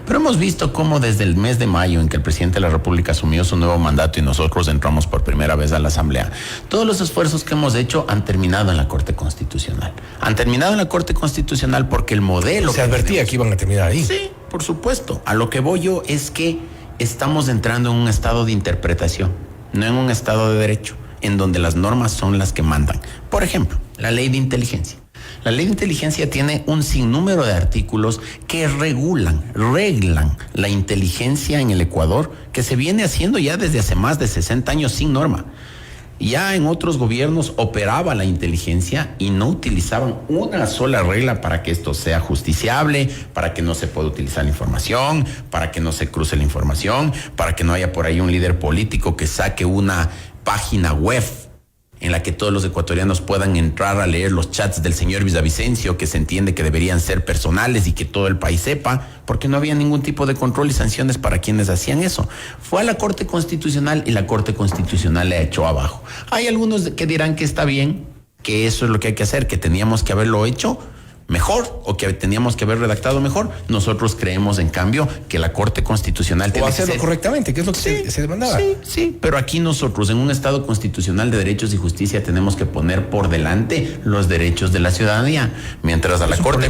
Pero hemos visto cómo desde el mes de mayo en que el presidente de la República asumió su nuevo mandato y nosotros entramos por primera vez a la Asamblea, todos los esfuerzos que hemos hecho han terminado en la Corte Constitucional. Han terminado en la Corte Constitucional porque el modelo...
Se advertía que iban a terminar ahí.
Sí, por supuesto. A lo que voy yo es que estamos entrando en un estado de interpretación, no en un estado de derecho, en donde las normas son las que mandan. Por ejemplo, la ley de inteligencia. La ley de inteligencia tiene un sinnúmero de artículos que reglan la inteligencia en el Ecuador, que se viene haciendo ya desde hace más de 60 años sin norma. Ya en otros gobiernos operaba la inteligencia y no utilizaban una sola regla para que esto sea justiciable, para que no se pueda utilizar la información, para que no se cruce la información, para que no haya por ahí un líder político que saque una página web en la que todos los ecuatorianos puedan entrar a leer los chats del señor Villavicencio, que se entiende que deberían ser personales y que todo el país sepa, porque no había ningún tipo de control y sanciones para quienes hacían eso. Fue a la Corte Constitucional y la Corte Constitucional le echó abajo. Hay algunos que dirán que está bien, que eso es lo que hay que hacer, que teníamos que haberlo hecho mejor o que teníamos que haber redactado mejor. Nosotros creemos, en cambio, que la Corte Constitucional tiene que hacerlo
correctamente, que es lo que se demandaba.
Sí, pero aquí nosotros, en un Estado constitucional de derechos y justicia, tenemos que poner por delante los derechos de la ciudadanía. Mientras a la Corte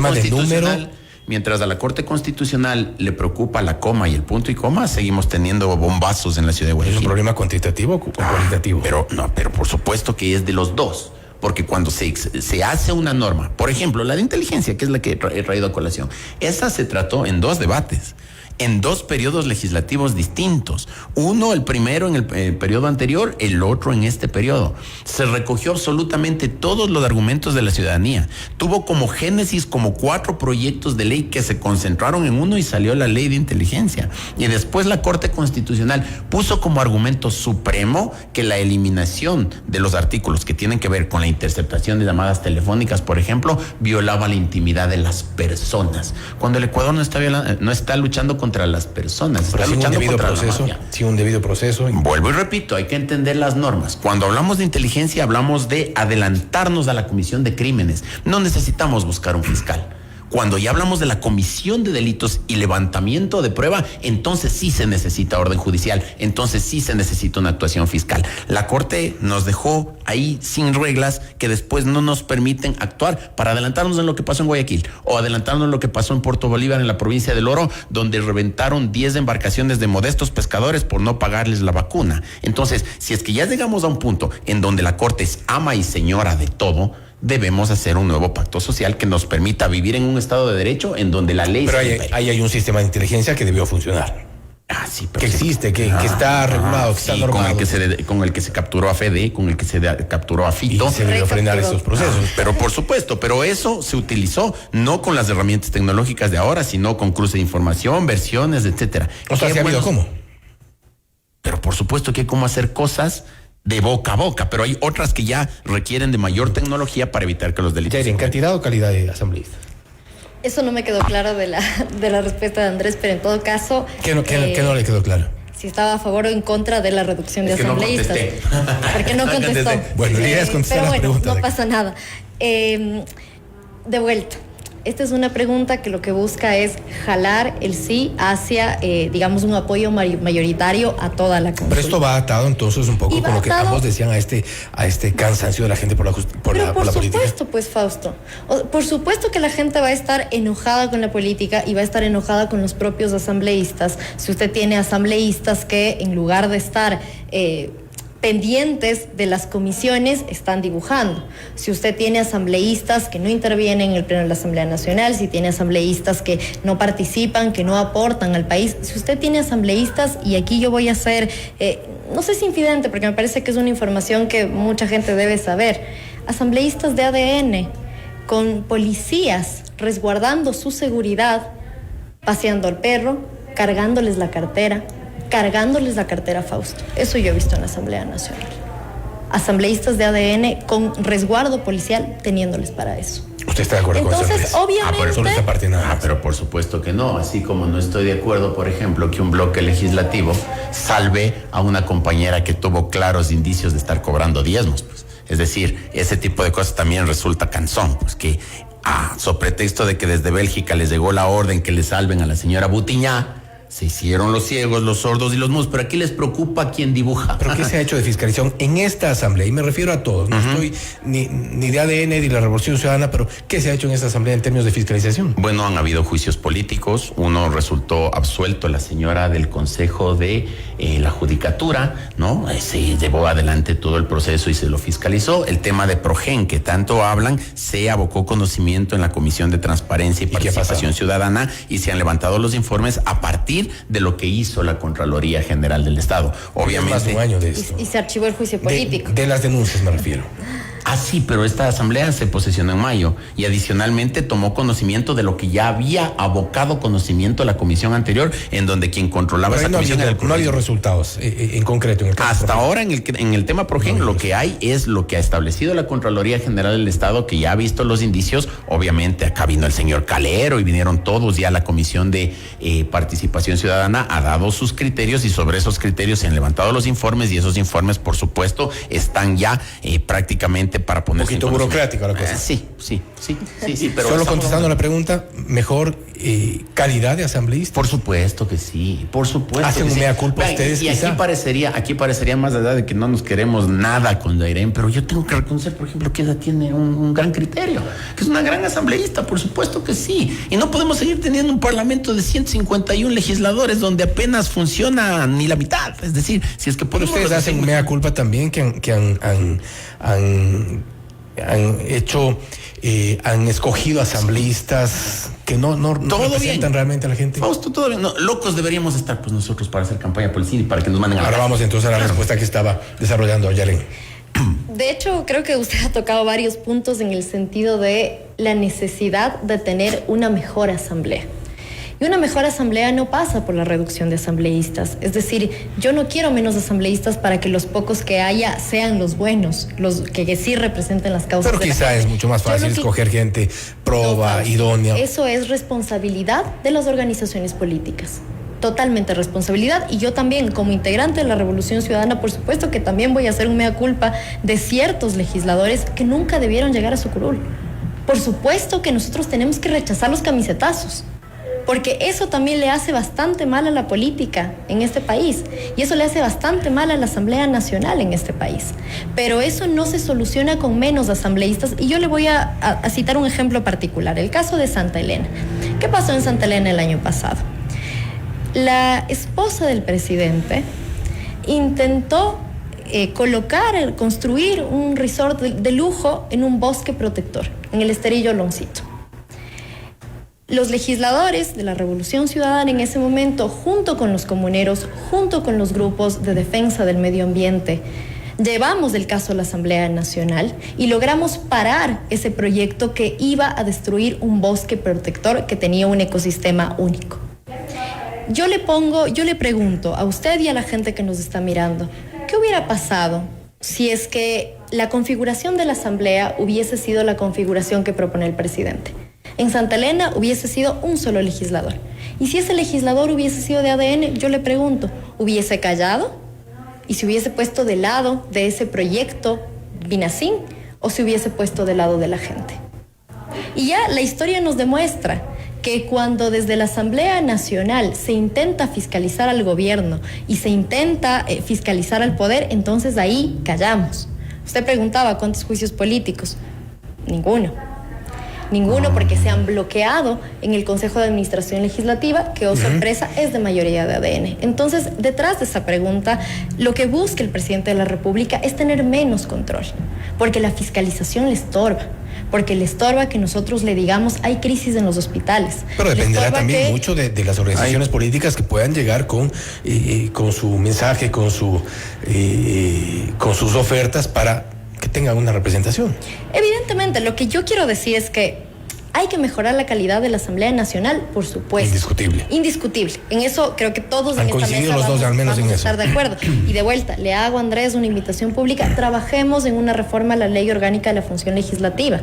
Constitucional le preocupa la coma y el punto y coma, seguimos teniendo bombazos en la ciudad de Guayaquil.
¿Es un problema cuantitativo o cualitativo?
Pero por supuesto que es de los dos. Porque cuando se hace una norma, por ejemplo, la de inteligencia, que es la que he traído a colación, esa se trató en 2 debates, en 2 periodos legislativos distintos. Uno, el primero en el periodo anterior, el otro en este periodo. Se recogió absolutamente todos los argumentos de la ciudadanía. Tuvo como génesis como 4 proyectos de ley que se concentraron en uno y salió la ley de inteligencia. Y después la Corte Constitucional puso como argumento supremo que la eliminación de los artículos que tienen que ver con la interceptación de llamadas telefónicas, por ejemplo, violaba la intimidad de las personas. Cuando el Ecuador no está luchando contra las personas, está luchando contra la mafia.
Sí, un debido proceso.
Vuelvo y repito, hay que entender las normas. Cuando hablamos de inteligencia, hablamos de adelantarnos a la comisión de crímenes. No necesitamos buscar un fiscal. Cuando ya hablamos de la comisión de delitos y levantamiento de prueba, entonces sí se necesita orden judicial, entonces sí se necesita una actuación fiscal. La Corte nos dejó ahí sin reglas que después no nos permiten actuar para adelantarnos en lo que pasó en Guayaquil o adelantarnos en lo que pasó en Puerto Bolívar, en la provincia del Oro, donde reventaron 10 embarcaciones de modestos pescadores por no pagarles la vacuna. Entonces, si es que ya llegamos a un punto en donde la Corte es ama y señora de todo, debemos hacer un nuevo pacto social que nos permita vivir en un estado de derecho en donde la ley...
Pero ahí hay un sistema de inteligencia que debió funcionar.
Sí,
pero que existe, que está regulado, que está normado.
Con el que se capturó a Fede, con el que se capturó a Fito.
Y se debió frenar esos procesos.
Pero por supuesto, pero eso se utilizó no con las herramientas tecnológicas de ahora, sino con cruce de información, versiones, etcétera.
O sea, ¿se ha habido cómo?
Pero por supuesto que hay cómo hacer cosas de boca a boca, pero hay otras que ya requieren de mayor tecnología para evitar que los delitos...
¿En cantidad o calidad de asambleístas?
Eso no me quedó claro de la respuesta de Andrés, pero en todo caso...
¿Qué no le quedó claro?
Si estaba a favor o en contra de la reducción de asambleístas. Porque no contestó.
Bueno, la idea es contestar las preguntas.
No pasa nada. De vuelta. Esta es una pregunta que lo que busca es jalar el sí hacia, digamos, un apoyo mayoritario a toda la consulta.
Pero esto va atado entonces un poco con lo que ambos decían a este cansancio de la gente por la política.
Por supuesto, pues, Fausto. Por supuesto que la gente va a estar enojada con la política y va a estar enojada con los propios asambleístas. Si usted tiene asambleístas que en lugar de estar... pendientes de las comisiones, están dibujando. Si usted tiene asambleístas que no intervienen en el Pleno de la Asamblea Nacional, si tiene asambleístas que no participan, que no aportan al país, si usted tiene asambleístas, y aquí yo voy a ser, no sé si infidente, porque me parece que es una información que mucha gente debe saber, asambleístas de ADN, con policías resguardando su seguridad, paseando al perro, cargándoles la cartera, Fausto. Eso yo he visto en la Asamblea Nacional. Asambleístas de ADN con resguardo policial teniéndoles para eso.
¿Usted está de acuerdo con eso?
Entonces, obviamente...
pero por supuesto que no. Así como no estoy de acuerdo, por ejemplo, que un bloque legislativo salve a una compañera que tuvo claros indicios de estar cobrando diezmos. Pues. Es decir, ese tipo de cosas también resulta cansón. Pues que so pretexto de que desde Bélgica les llegó la orden que le salven a la señora Butiñá, se hicieron los ciegos, los sordos y los mudos, pero aquí les preocupa quién dibuja.
¿Pero qué se ha hecho de fiscalización en esta asamblea? Y me refiero a todos, no estoy ni de ADN ni de la Revolución Ciudadana, pero ¿qué se ha hecho en esta asamblea en términos de fiscalización?
Bueno, han habido juicios políticos, uno resultó absuelto, la señora del Consejo de la Judicatura, ¿no? Se llevó adelante todo el proceso y se lo fiscalizó. El tema de Progen, que tanto hablan, se abocó conocimiento en la Comisión de Transparencia y Participación Ciudadana y se han levantado los informes a partir de lo que hizo la Contraloría General del Estado. Obviamente.
Más de un año de esto.
Y se archivó el juicio político.
De las denuncias me refiero.
Sí, pero esta asamblea se posesionó en mayo y adicionalmente tomó conocimiento de lo que ya había abocado conocimiento a la comisión anterior, en donde quien controlaba esa comisión era el
no ha habido resultados en concreto. En el caso
hasta ahora en el tema Progen, lo que hay es lo que ha establecido la Contraloría General del Estado, que ya ha visto los indicios. Obviamente acá vino el señor Calero y vinieron todos, ya la Comisión de Participación Ciudadana ha dado sus criterios y sobre esos criterios se han levantado los informes y esos informes, por supuesto, están ya prácticamente para ponerse
un poquito burocrática la cosa.
Sí, pero
solo contestando la pregunta, mejor calidad de asambleístas.
Por supuesto que sí, por supuesto.
Hacen un mea culpa ustedes.
Y aquí parecería más allá de que no nos queremos nada con Dairén, pero yo tengo que reconocer, por ejemplo, que ella tiene un gran criterio, que es una gran asambleísta, por supuesto que sí. Y no podemos seguir teniendo un parlamento de 151 legisladores donde apenas funciona ni la mitad. Es decir, si es que podemos.
Ustedes hacen mea culpa también que han hecho, han escogido asambleístas que no representan realmente a la gente.
Fausto, todo bien. No, locos deberíamos estar pues nosotros para hacer campaña por el cine y para que nos manden a la
Ahora vamos entonces a la respuesta que estaba desarrollando Yalen.
De hecho, creo que usted ha tocado varios puntos en el sentido de la necesidad de tener una mejor asamblea. Y una mejor asamblea no pasa por la reducción de asambleístas. Es decir, yo no quiero menos asambleístas para que los pocos que haya sean los buenos, los que sí representen las causas.
Pero quizá es mucho más fácil escoger gente proba, idónea.
Eso es responsabilidad de las organizaciones políticas. Totalmente responsabilidad. Y yo también, como integrante de la Revolución Ciudadana, por supuesto que también voy a hacer un mea culpa de ciertos legisladores que nunca debieron llegar a su curul. Por supuesto que nosotros tenemos que rechazar los camisetazos, porque eso también le hace bastante mal a la política en este país y eso le hace bastante mal a la Asamblea Nacional en este país. Pero eso no se soluciona con menos asambleístas y yo le voy a citar un ejemplo particular, el caso de Santa Elena. ¿Qué pasó en Santa Elena el año pasado? La esposa del presidente intentó construir un resort de lujo en un bosque protector, en el Esterillo Loncito. Los legisladores de la Revolución Ciudadana en ese momento, junto con los comuneros, junto con los grupos de defensa del medio ambiente, llevamos el caso a la Asamblea Nacional y logramos parar ese proyecto que iba a destruir un bosque protector que tenía un ecosistema único. Yo le pregunto a usted y a la gente que nos está mirando, ¿qué hubiera pasado si es que la configuración de la Asamblea hubiese sido la configuración que propone el presidente? En Santa Elena hubiese sido un solo legislador. Y si ese legislador hubiese sido de ADN, yo le pregunto, ¿hubiese callado? ¿Y se hubiese puesto del lado de ese proyecto Binacín? ¿O se hubiese puesto del lado de la gente? Y ya la historia nos demuestra que cuando desde la Asamblea Nacional se intenta fiscalizar al gobierno y se intenta fiscalizar al poder, entonces ahí callamos. Usted preguntaba, ¿cuántos juicios políticos? Ninguno, porque se han bloqueado en el Consejo de Administración Legislativa, que, oh sorpresa, es de mayoría de ADN. Entonces, detrás de esa pregunta, lo que busca el presidente de la República es tener menos control, porque la fiscalización le estorba. Porque le estorba que nosotros le digamos hay crisis en los hospitales.
Pero dependerá también mucho de las organizaciones políticas que puedan llegar con su mensaje, con sus ofertas para que tengan una representación.
Evidentemente, lo que yo quiero decir es que hay que mejorar la calidad de la Asamblea Nacional, por supuesto. Indiscutible. En eso creo que todos en esta mesa vamos a estar de acuerdo. Y de vuelta, le hago a Andrés una invitación pública. Trabajemos en una reforma a la Ley Orgánica de la Función Legislativa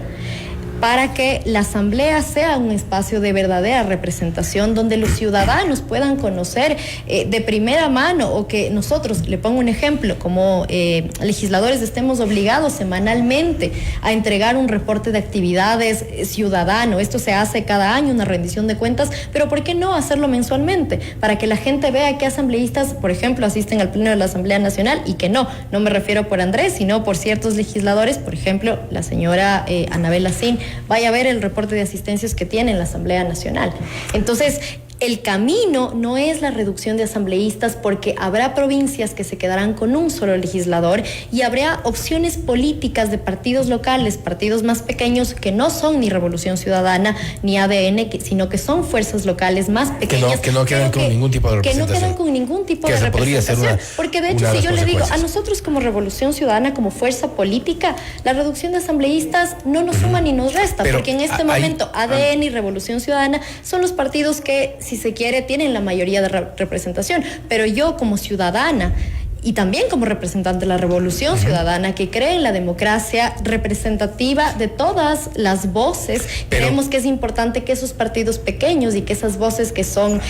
para que la asamblea sea un espacio de verdadera representación donde los ciudadanos puedan conocer de primera mano, o que nosotros, le pongo un ejemplo, como legisladores estemos obligados semanalmente a entregar un reporte de actividades ciudadano. Esto se hace cada año, una rendición de cuentas, pero ¿por qué no hacerlo mensualmente? Para que la gente vea qué asambleístas, por ejemplo, asisten al Pleno de la Asamblea Nacional y que no me refiero por Andrés, sino por ciertos legisladores, por ejemplo, la señora Anabel Lacín, vaya a ver el reporte de asistencias que tiene en la Asamblea Nacional. Entonces, el camino no es la reducción de asambleístas, porque habrá provincias que se quedarán con un solo legislador y habrá opciones políticas de partidos locales, partidos más pequeños que no son ni Revolución Ciudadana ni ADN, sino que son fuerzas locales más pequeñas.
Que no quedan con ningún tipo de representación.
Que no quedan con ningún tipo de representación. Porque de hecho, si yo le digo a nosotros como Revolución Ciudadana, como fuerza política, la reducción de asambleístas no nos suma ni nos resta, porque en este momento ADN y Revolución Ciudadana son los partidos que, si se quiere, tienen la mayoría de representación, pero yo como ciudadana y también como representante de la Revolución Ciudadana, que cree en la democracia representativa de todas las voces, creemos que es importante que esos partidos pequeños y que esas voces que son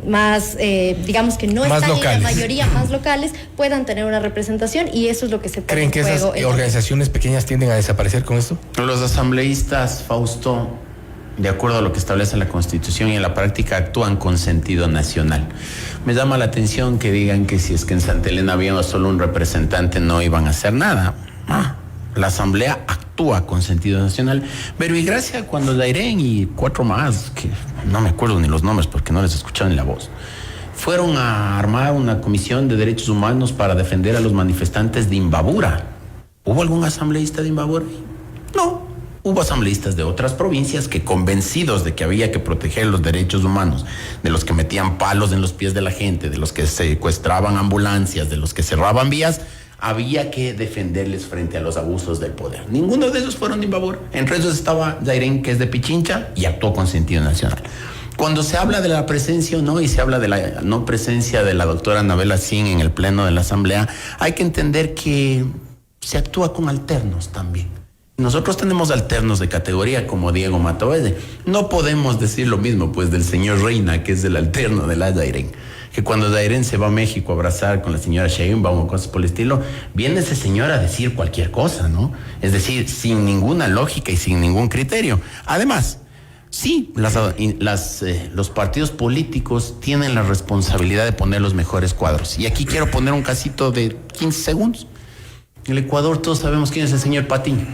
más, digamos que no están en la mayoría, más locales, puedan tener una representación, y eso es lo que se pone en juego.
¿Creen que esas organizaciones pequeñas tienden a desaparecer con esto?
Los asambleístas, Fausto, de acuerdo a lo que establece la Constitución y en la práctica, actúan con sentido nacional. Me llama la atención que digan que si es que en Santa Elena había solo un representante no iban a hacer nada. La Asamblea actúa con sentido nacional. Pero y gracias cuando Dairén y 4 más, que no me acuerdo ni los nombres porque no les escuchaban ni la voz, fueron a armar una comisión de derechos humanos para defender a los manifestantes de Imbabura. ¿Hubo algún asambleísta de Imbabura? No. Hubo asambleístas de otras provincias que, convencidos de que había que proteger los derechos humanos, de los que metían palos en los pies de la gente, de los que secuestraban ambulancias, de los que cerraban vías, había que defenderles frente a los abusos del poder. Ninguno de esos fueron de Imbabura. Entre esos estaba Dairén, que es de Pichincha, y actuó con sentido nacional. Cuando se habla de la presencia o no, y se habla de la no presencia de la doctora Anabel Lacín en el pleno de la Asamblea, hay que entender que se actúa con alternos también. Nosotros tenemos alternos de categoría como Diego Matovede. No podemos decir lo mismo pues del señor Reina, que es el alterno de la Dairén, que cuando Dairén se va a México a abrazar con la señora Sheinbaum o cosas por el estilo, viene ese señor a decir cualquier cosa, ¿no? Es decir, sin ninguna lógica y sin ningún criterio. Además, sí, los partidos políticos tienen la responsabilidad de poner los mejores cuadros. Y aquí quiero poner un casito de 15 segundos. En el Ecuador todos sabemos quién es el señor Patiño,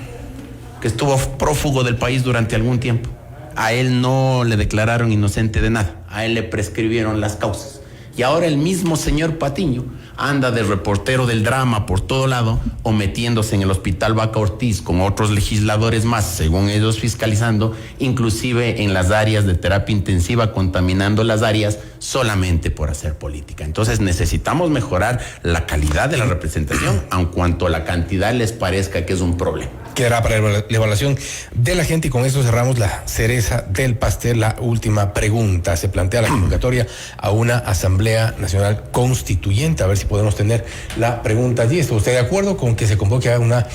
que estuvo prófugo del país durante algún tiempo. A él no le declararon inocente de nada, a él le prescribieron las causas. Y ahora el mismo señor Patiño anda de reportero del drama por todo lado, o metiéndose en el hospital Vaca Ortiz con otros legisladores más, según ellos fiscalizando, inclusive en las áreas de terapia intensiva, contaminando las áreas solamente por hacer política. Entonces necesitamos mejorar la calidad de la representación, aun cuanto la cantidad les parezca que es un problema.
Quedará para la evaluación de la gente, y con esto cerramos la cereza del pastel. La última pregunta: se plantea la convocatoria a una Asamblea Nacional Constituyente. A ver si podemos tener la pregunta allí. ¿Está usted de acuerdo con que se convoque a una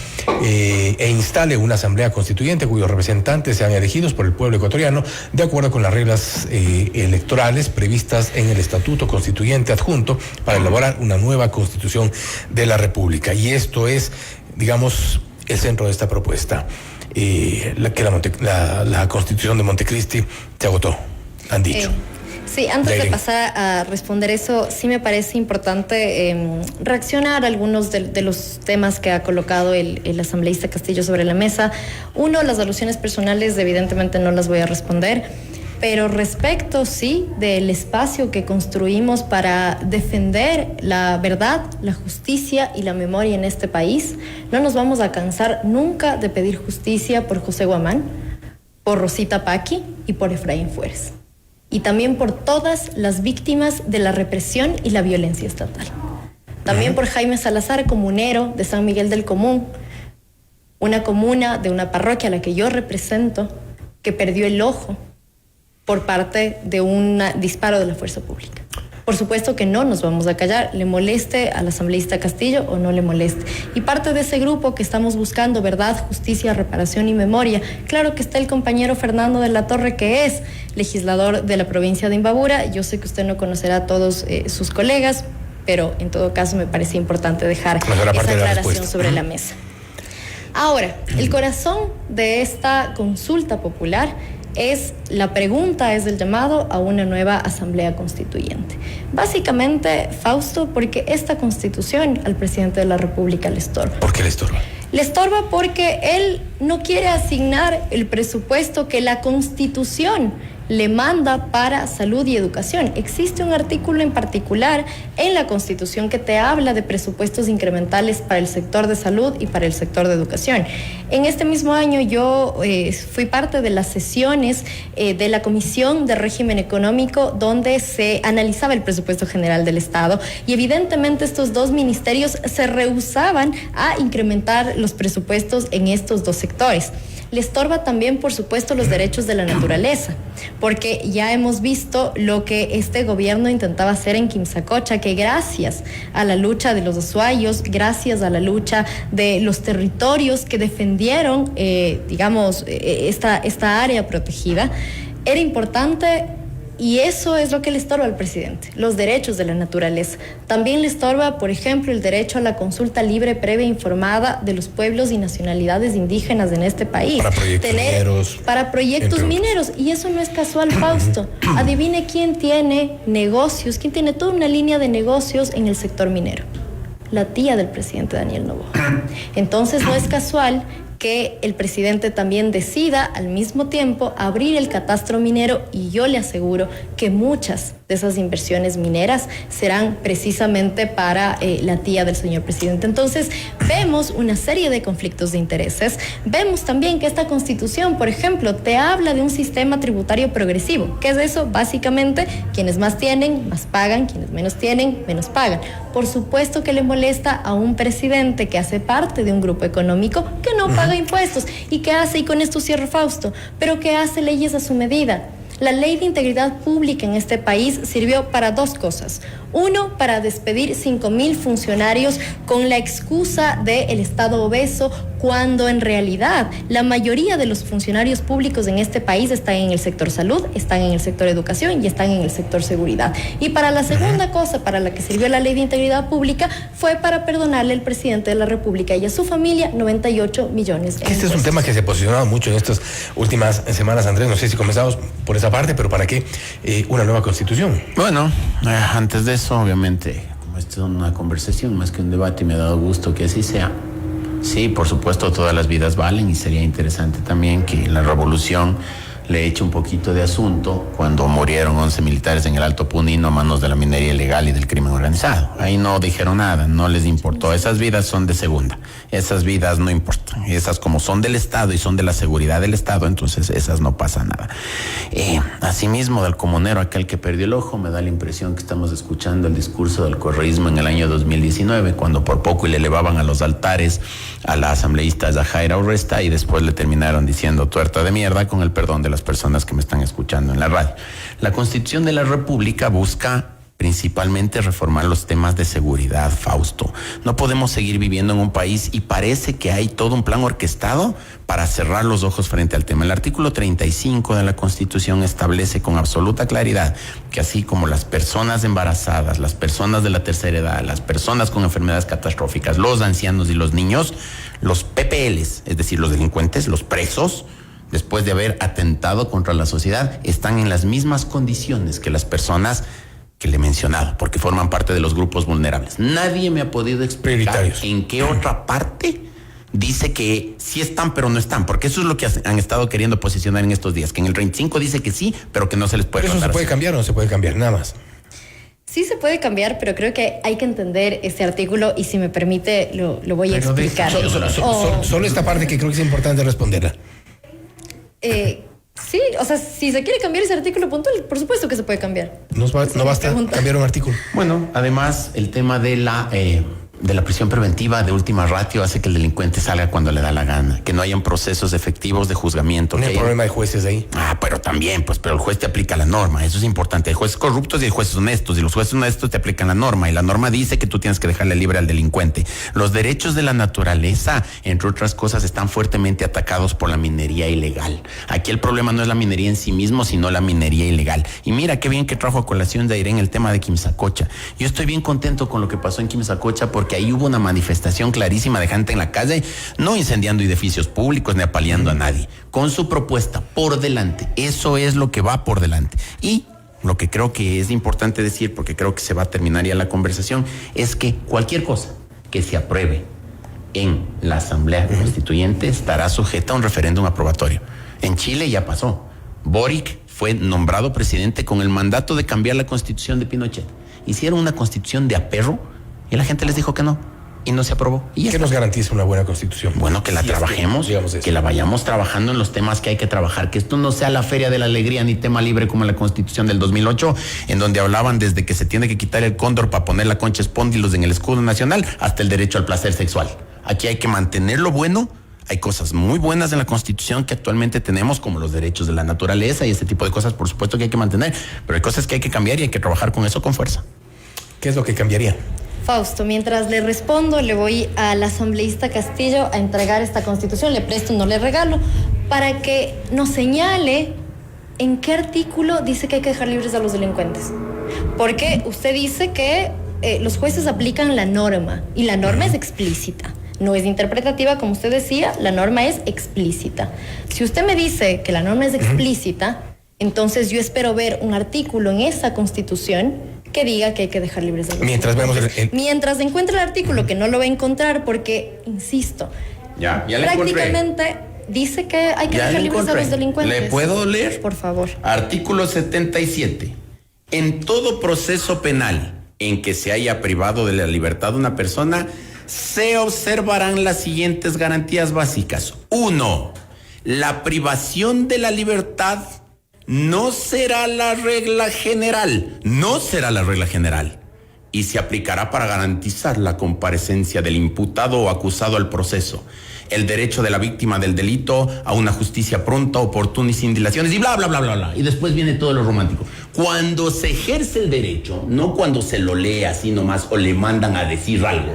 e instale una Asamblea Constituyente cuyos representantes sean elegidos por el pueblo ecuatoriano de acuerdo con las reglas electorales previstas en el Estatuto Constituyente adjunto para elaborar una nueva Constitución de la República? Y esto es, digamos, el centro de esta propuesta, la Constitución de Montecristi se agotó, han dicho.
Sí, antes de pasar a responder eso, sí me parece importante reaccionar a algunos de los temas que ha colocado el asambleísta Castillo sobre la mesa. Uno, las alusiones personales, evidentemente no las voy a responder. Pero respecto, sí, del espacio que construimos para defender la verdad, la justicia y la memoria en este país, no nos vamos a cansar nunca de pedir justicia por José Guamán, por Rosita Paqui y por Efraín Fuertes. Y también por todas las víctimas de la represión y la violencia estatal. También por Jaime Salazar, comunero de San Miguel del Común, una comuna de una parroquia a la que yo represento, que perdió el ojo por parte de un disparo de la fuerza pública. Por supuesto que no nos vamos a callar, le moleste al asambleísta Castillo o no le moleste. Y parte de ese grupo que estamos buscando verdad, justicia, reparación y memoria, claro que está el compañero Fernando de la Torre, que es legislador de la provincia de Imbabura. Yo sé que usted no conocerá a todos sus colegas, pero en todo caso me parece importante dejar esa aclaración sobre la mesa. Ahora, el corazón de esta consulta popular es la pregunta, es el llamado a una nueva asamblea constituyente. Básicamente, Fausto, porque esta constitución al presidente de la República le estorba.
¿Por qué le estorba?
Le estorba porque él no quiere asignar el presupuesto que la Constitución le manda para salud y educación. Existe un artículo en particular en la Constitución que te habla de presupuestos incrementales para el sector de salud y para el sector de educación. En este mismo año yo fui parte de las sesiones de la Comisión de Régimen Económico, donde se analizaba el presupuesto general del Estado, y evidentemente estos dos ministerios se rehusaban a incrementar los presupuestos en estos dos sectores. Le estorba también, por supuesto, los derechos de la naturaleza, porque ya hemos visto lo que este gobierno intentaba hacer en Quimsacocha, que gracias a la lucha de los azuayos, gracias a la lucha de los territorios que defendieron, esta área protegida, era importante. Y eso es lo que le estorba al presidente, los derechos de la naturaleza. También le estorba, por ejemplo, el derecho a la consulta libre, previa e informada de los pueblos y nacionalidades indígenas en este país.
Para proyectos mineros.
Para proyectos mineros. Y eso no es casual, Fausto. Adivine quién tiene negocios, quién tiene toda una línea de negocios en el sector minero. La tía del presidente Daniel Noboa. Entonces no es casual que el presidente también decida al mismo tiempo abrir el catastro minero, y yo le aseguro que muchas de esas inversiones mineras serán precisamente para la tía del señor presidente. Entonces vemos una serie de conflictos de intereses. Vemos también que esta Constitución, por ejemplo, te habla de un sistema tributario progresivo. ¿Qué es eso? Básicamente, quienes más tienen, más pagan; quienes menos tienen, menos pagan. Por supuesto que le molesta a un presidente que hace parte de un grupo económico que no paga impuestos y que hace, y con esto cierro, Fausto, pero que hace leyes a su medida. La ley de integridad pública en este país sirvió para dos cosas. Uno, para despedir 5,000 funcionarios con la excusa del Estado obeso, cuando en realidad la mayoría de los funcionarios públicos en este país están en el sector salud, están en el sector educación y están en el sector seguridad. Y para la segunda cosa para la que sirvió la ley de integridad pública fue para perdonarle al presidente de la República y a su familia 98 millones.
Este es un tema que se ha posicionado mucho en estas últimas semanas, Andrés. No sé si comenzamos por esa parte, pero ¿para qué una nueva constitución?
Bueno, antes de eso, obviamente, como esto es una conversación más que un debate, y me ha dado gusto que así sea. Sí, por supuesto, todas las vidas valen, y sería interesante también que la revolución le eche un poquito de asunto cuando murieron 11 militares en el Alto Punino a manos de la minería ilegal y del crimen organizado. Ahí no dijeron nada, no les importó. Esas vidas son de segunda, esas vidas no importan. Esas, como son del Estado y son de la seguridad del Estado, entonces esas no pasa nada. Asimismo, del comunero, aquel que perdió el ojo, me da la impresión que estamos escuchando el discurso del correísmo en el año 2019, cuando por poco y le elevaban a los altares a la asambleísta Yajaira Urresta, y después le terminaron diciendo tuerta de mierda, con el perdón de las personas que me están escuchando en la radio. La Constitución de la República busca principalmente reformar los temas de seguridad, Fausto. No podemos seguir viviendo en un país, y parece que hay todo un plan orquestado para cerrar los ojos frente al tema. El artículo 35 de la Constitución establece con absoluta claridad que así como las personas embarazadas, las personas de la tercera edad, las personas con enfermedades catastróficas, los ancianos y los niños, los PPLs, es decir, los delincuentes, los presos, después de haber atentado contra la sociedad, están en las mismas condiciones que las personas que le he mencionado, porque forman parte de los grupos vulnerables. Nadie me ha podido explicar en qué otra parte dice que sí están, pero no están, porque eso es lo que han estado queriendo posicionar en estos días, que en el 35 dice que sí, pero que no se les puede.
¿Pero eso se puede cambiar o no se puede cambiar? Nada más.
Sí se puede cambiar, pero creo que hay que entender este artículo, y si me permite lo voy a explicar.
Solo esta parte que creo que es importante responderla.
Sí, o sea, si se quiere cambiar ese artículo puntual, por supuesto que se puede cambiar.
No basta cambiar un artículo.
Bueno, además, el tema de la de la prisión preventiva de última ratio hace que el delincuente salga cuando le da la gana, que no hayan procesos efectivos de juzgamiento.
No hay problema de jueces ahí.
Pero también, pero el juez te aplica la norma, eso es importante. Hay jueces corruptos y hay jueces honestos, y los jueces honestos te aplican la norma, y la norma dice que tú tienes que dejarle libre al delincuente. Los derechos de la naturaleza, entre otras cosas, están fuertemente atacados por la minería ilegal. Aquí el problema no es la minería en sí mismo, sino la minería ilegal. Y mira qué bien que trajo a colación de Irene el tema de Quimsacocha. Yo estoy bien contento con lo que pasó en Quimsacocha, porque ahí hubo una manifestación clarísima de gente en la calle, no incendiando edificios públicos ni apaleando a nadie, con su propuesta por delante. Eso es lo que va por delante. Y lo que creo que es importante decir, porque creo que se va a terminar ya la conversación, es que cualquier cosa que se apruebe en la Asamblea Constituyente estará sujeta a un referéndum aprobatorio. En Chile ya pasó. Boric fue nombrado presidente con el mandato de cambiar la constitución de Pinochet. Hicieron una constitución de aperro y la gente les dijo que no, y no se aprobó. ¿Y
qué nos garantiza una buena constitución?
Bueno, que la trabajemos, que la vayamos trabajando en los temas que hay que trabajar, que esto no sea la feria de la alegría ni tema libre como la constitución del 2008, en donde hablaban desde que se tiene que quitar el cóndor para poner la concha espóndilos en el escudo nacional, hasta el derecho al placer sexual. Aquí hay que mantener lo bueno. Hay cosas muy buenas en la Constitución que actualmente tenemos, como los derechos de la naturaleza y ese tipo de cosas, por supuesto que hay que mantener, pero hay cosas que hay que cambiar y hay que trabajar con eso con fuerza.
¿Qué es lo que cambiaría?
Fausto, mientras le respondo, le voy al asambleísta Castillo a entregar esta Constitución, le presto, no le regalo, para que nos señale en qué artículo dice que hay que dejar libres a los delincuentes. Porque usted dice que los jueces aplican la norma, y la norma es explícita. No es interpretativa, como usted decía, la norma es explícita. Si usted me dice que la norma es explícita, entonces yo espero ver un artículo en esa Constitución que diga que hay que dejar libres a los delincuentes. Mientras encuentre el artículo, que no lo va a encontrar porque, insisto,
ya
prácticamente dice que hay que dejar libres a los delincuentes.
¿Le puedo leer?
Por favor.
Artículo 77. En todo proceso penal en que se haya privado de la libertad de una persona, se observarán las siguientes garantías básicas. 1. La privación de la libertad no será la regla general. No será la regla general. Y se aplicará para garantizar la comparecencia del imputado o acusado al proceso, el derecho de la víctima del delito a una justicia pronta, oportuna y sin dilaciones, y bla, bla, bla, bla, bla. Y después viene todo lo romántico. Cuando se ejerce el derecho, no cuando se lo lee así nomás o le mandan a decir algo,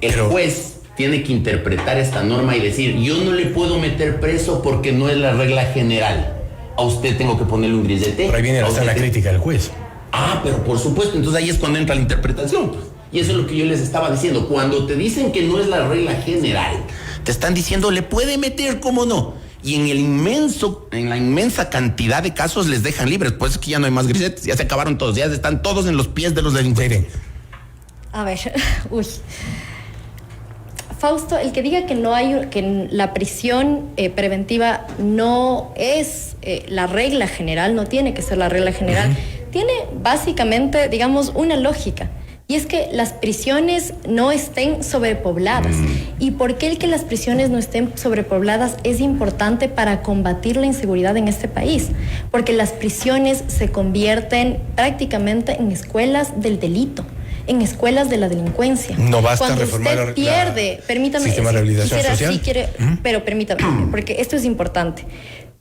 el juez tiene que interpretar esta norma y decir: yo no le puedo meter preso porque no es la regla general. A usted tengo que ponerle un grillete.
Por ahí viene la crítica del juez.
Pero por supuesto, entonces ahí es cuando entra la interpretación. Y eso es lo que yo les estaba diciendo. Cuando te dicen que no es la regla general, te están diciendo le puede meter, cómo no. Y en la inmensa cantidad de casos les dejan libres. Pues es que ya no hay más grilletes, ya se acabaron todos, ya están todos en los pies de los delincuentes.
A ver, Fausto, el que diga que no hay, que la prisión preventiva no es la regla general, no tiene que ser la regla general, tiene básicamente, digamos, una lógica. Y es que las prisiones no estén sobrepobladas. ¿Y por qué el que las prisiones no estén sobrepobladas es importante para combatir la inseguridad en este país? Porque las prisiones se convierten prácticamente en escuelas del delito, en escuelas de la delincuencia.
No basta
cuando
reformar
usted pierde, permítame,
sistema de rehabilitación social.
Si quiere, pero permítame, porque esto es importante.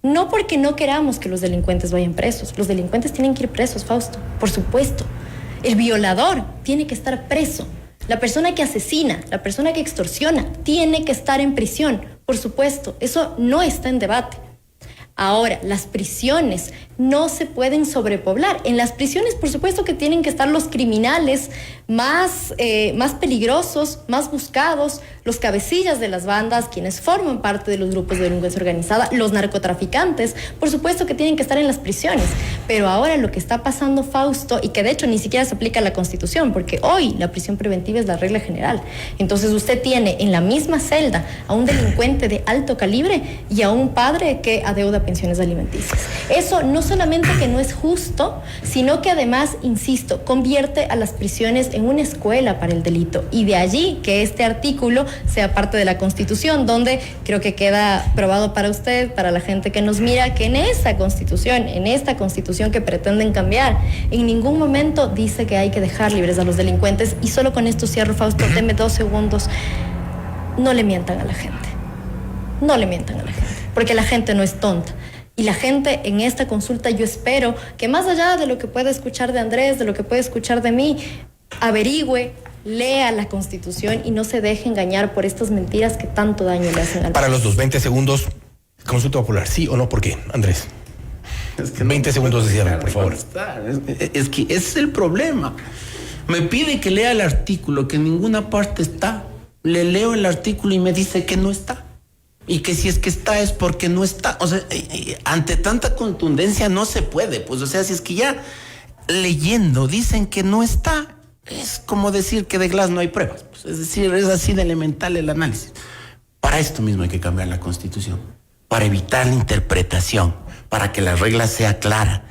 No porque no queramos que los delincuentes vayan presos. Los delincuentes tienen que ir presos, Fausto, por supuesto. El violador tiene que estar preso. La persona que asesina, la persona que extorsiona, tiene que estar en prisión, por supuesto. Eso no está en debate. Ahora, las prisiones no se pueden sobrepoblar. En las prisiones, por supuesto que tienen que estar los criminales más peligrosos, más buscados, los cabecillas de las bandas, quienes forman parte de los grupos de delincuencia organizada, los narcotraficantes, por supuesto que tienen que estar en las prisiones. Pero ahora lo que está pasando, Fausto, y que de hecho ni siquiera se aplica a la Constitución, porque hoy la prisión preventiva es la regla general. Entonces usted tiene en la misma celda a un delincuente de alto calibre y a un padre que adeuda pensiones alimenticias. Eso no solamente que no es justo, sino que además, insisto, convierte a las prisiones en una escuela para el delito. Y de allí que este artículo sea parte de la Constitución, donde creo que queda probado para usted, para la gente que nos mira, que en esta Constitución que pretenden cambiar, en ningún momento dice que hay que dejar libres a los delincuentes. Y solo con esto cierro, Fausto, deme 2 segundos. No le mientan a la gente. No le mientan a la gente, porque la gente no es tonta. Y la gente en esta consulta, yo espero que más allá de lo que pueda escuchar de Andrés, de lo que puede escuchar de mí, averigüe, lea la Constitución y no se deje engañar por estas mentiras que tanto daño le hacen al país.
Para los 20 segundos, consulta popular, ¿sí o no? ¿Por qué, Andrés?
Es que
20 segundos de cierre, por favor.
Es que ese es el problema. Me pide que lea el artículo, que en ninguna parte está. Le leo el artículo y me dice que no está. Y que si es que está es porque no está. O sea, ante tanta contundencia no se puede. Pues, o sea, si es que ya leyendo dicen que no está, es como decir que de Glass no hay pruebas. Pues, es decir, es así de elemental el análisis. Para esto mismo hay que cambiar la Constitución. Para evitar la interpretación. Para que la regla sea clara.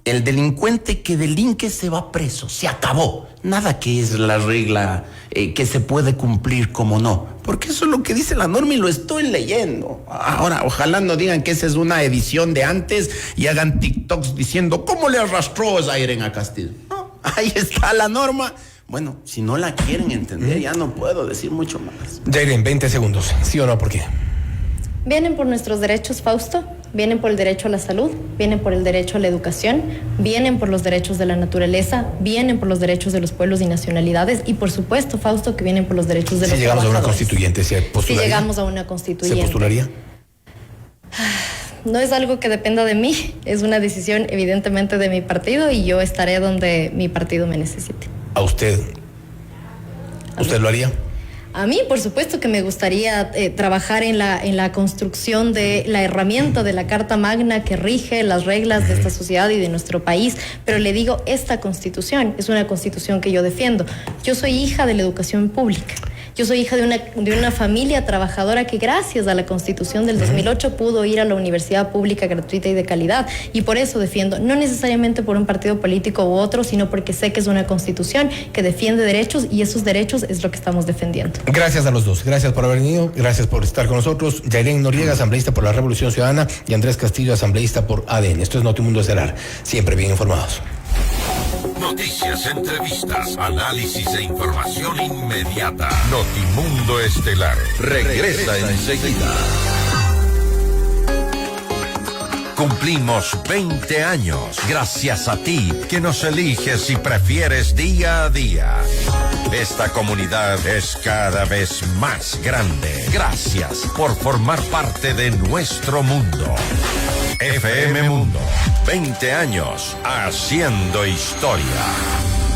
El delincuente que delinque se va preso. Se acabó. Nada que es la regla que se puede cumplir como no. Porque eso es lo que dice la norma y lo estoy leyendo. Ahora, ojalá no digan que esa es una edición de antes y hagan TikToks diciendo ¿cómo le arrastró a Zairen a Castillo? No, ahí está la norma. Bueno, si no la quieren entender, ya no puedo decir mucho más.
Zairen, 20 segundos. ¿Sí o no? ¿Por qué?
Vienen por nuestros derechos, Fausto. Vienen por el derecho a la salud, vienen por el derecho a la educación, vienen por los derechos de la naturaleza, vienen por los derechos de los pueblos y nacionalidades y por supuesto, Fausto, que vienen por los derechos de los trabajadores. Si llegamos a una
constituyente, ¿se postularía?
Si llegamos a una constituyente.
¿Se postularía?
No es algo que dependa de mí, es una decisión evidentemente de mi partido y yo estaré donde mi partido me necesite.
¿A usted? ¿Usted lo haría?
A mí, por supuesto que me gustaría trabajar en la construcción de la herramienta de la Carta Magna que rige las reglas de esta sociedad y de nuestro país, pero le digo, esta Constitución es una Constitución que yo defiendo. Yo soy hija de la educación pública. Yo soy hija de una familia trabajadora que gracias a la Constitución del 2008 pudo ir a la universidad pública gratuita y de calidad. Y por eso defiendo, no necesariamente por un partido político u otro, sino porque sé que es una Constitución que defiende derechos y esos derechos es lo que estamos defendiendo.
Gracias a los dos. Gracias por haber venido. Gracias por estar con nosotros. Zairen Noriega, asambleísta por la Revolución Ciudadana, y Andrés Castillo, asambleísta por ADN. Esto es Notimundo Estelar. Siempre bien informados.
Noticias, entrevistas, análisis e información inmediata. Notimundo Estelar regresa enseguida. Cumplimos 20 años gracias a ti que nos eliges y prefieres día a día. Esta comunidad es cada vez más grande. Gracias por formar parte de nuestro mundo. FM Mundo, 20 años haciendo historia.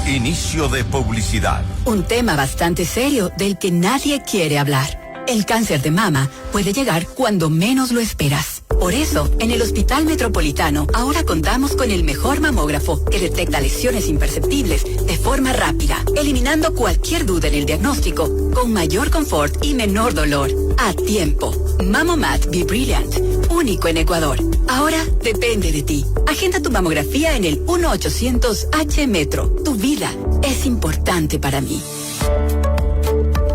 Inicio de publicidad.
Un tema bastante serio del que nadie quiere hablar. El cáncer de mama puede llegar cuando menos lo esperas. Por eso, en el Hospital Metropolitano ahora contamos con el mejor mamógrafo que detecta lesiones imperceptibles de forma rápida, eliminando cualquier duda en el diagnóstico, con mayor confort y menor dolor. A tiempo. Mamomat Be Brilliant, único en Ecuador. Ahora depende de ti. Agenda tu mamografía en el 1-800-H-Metro. Tu vida es importante para mí.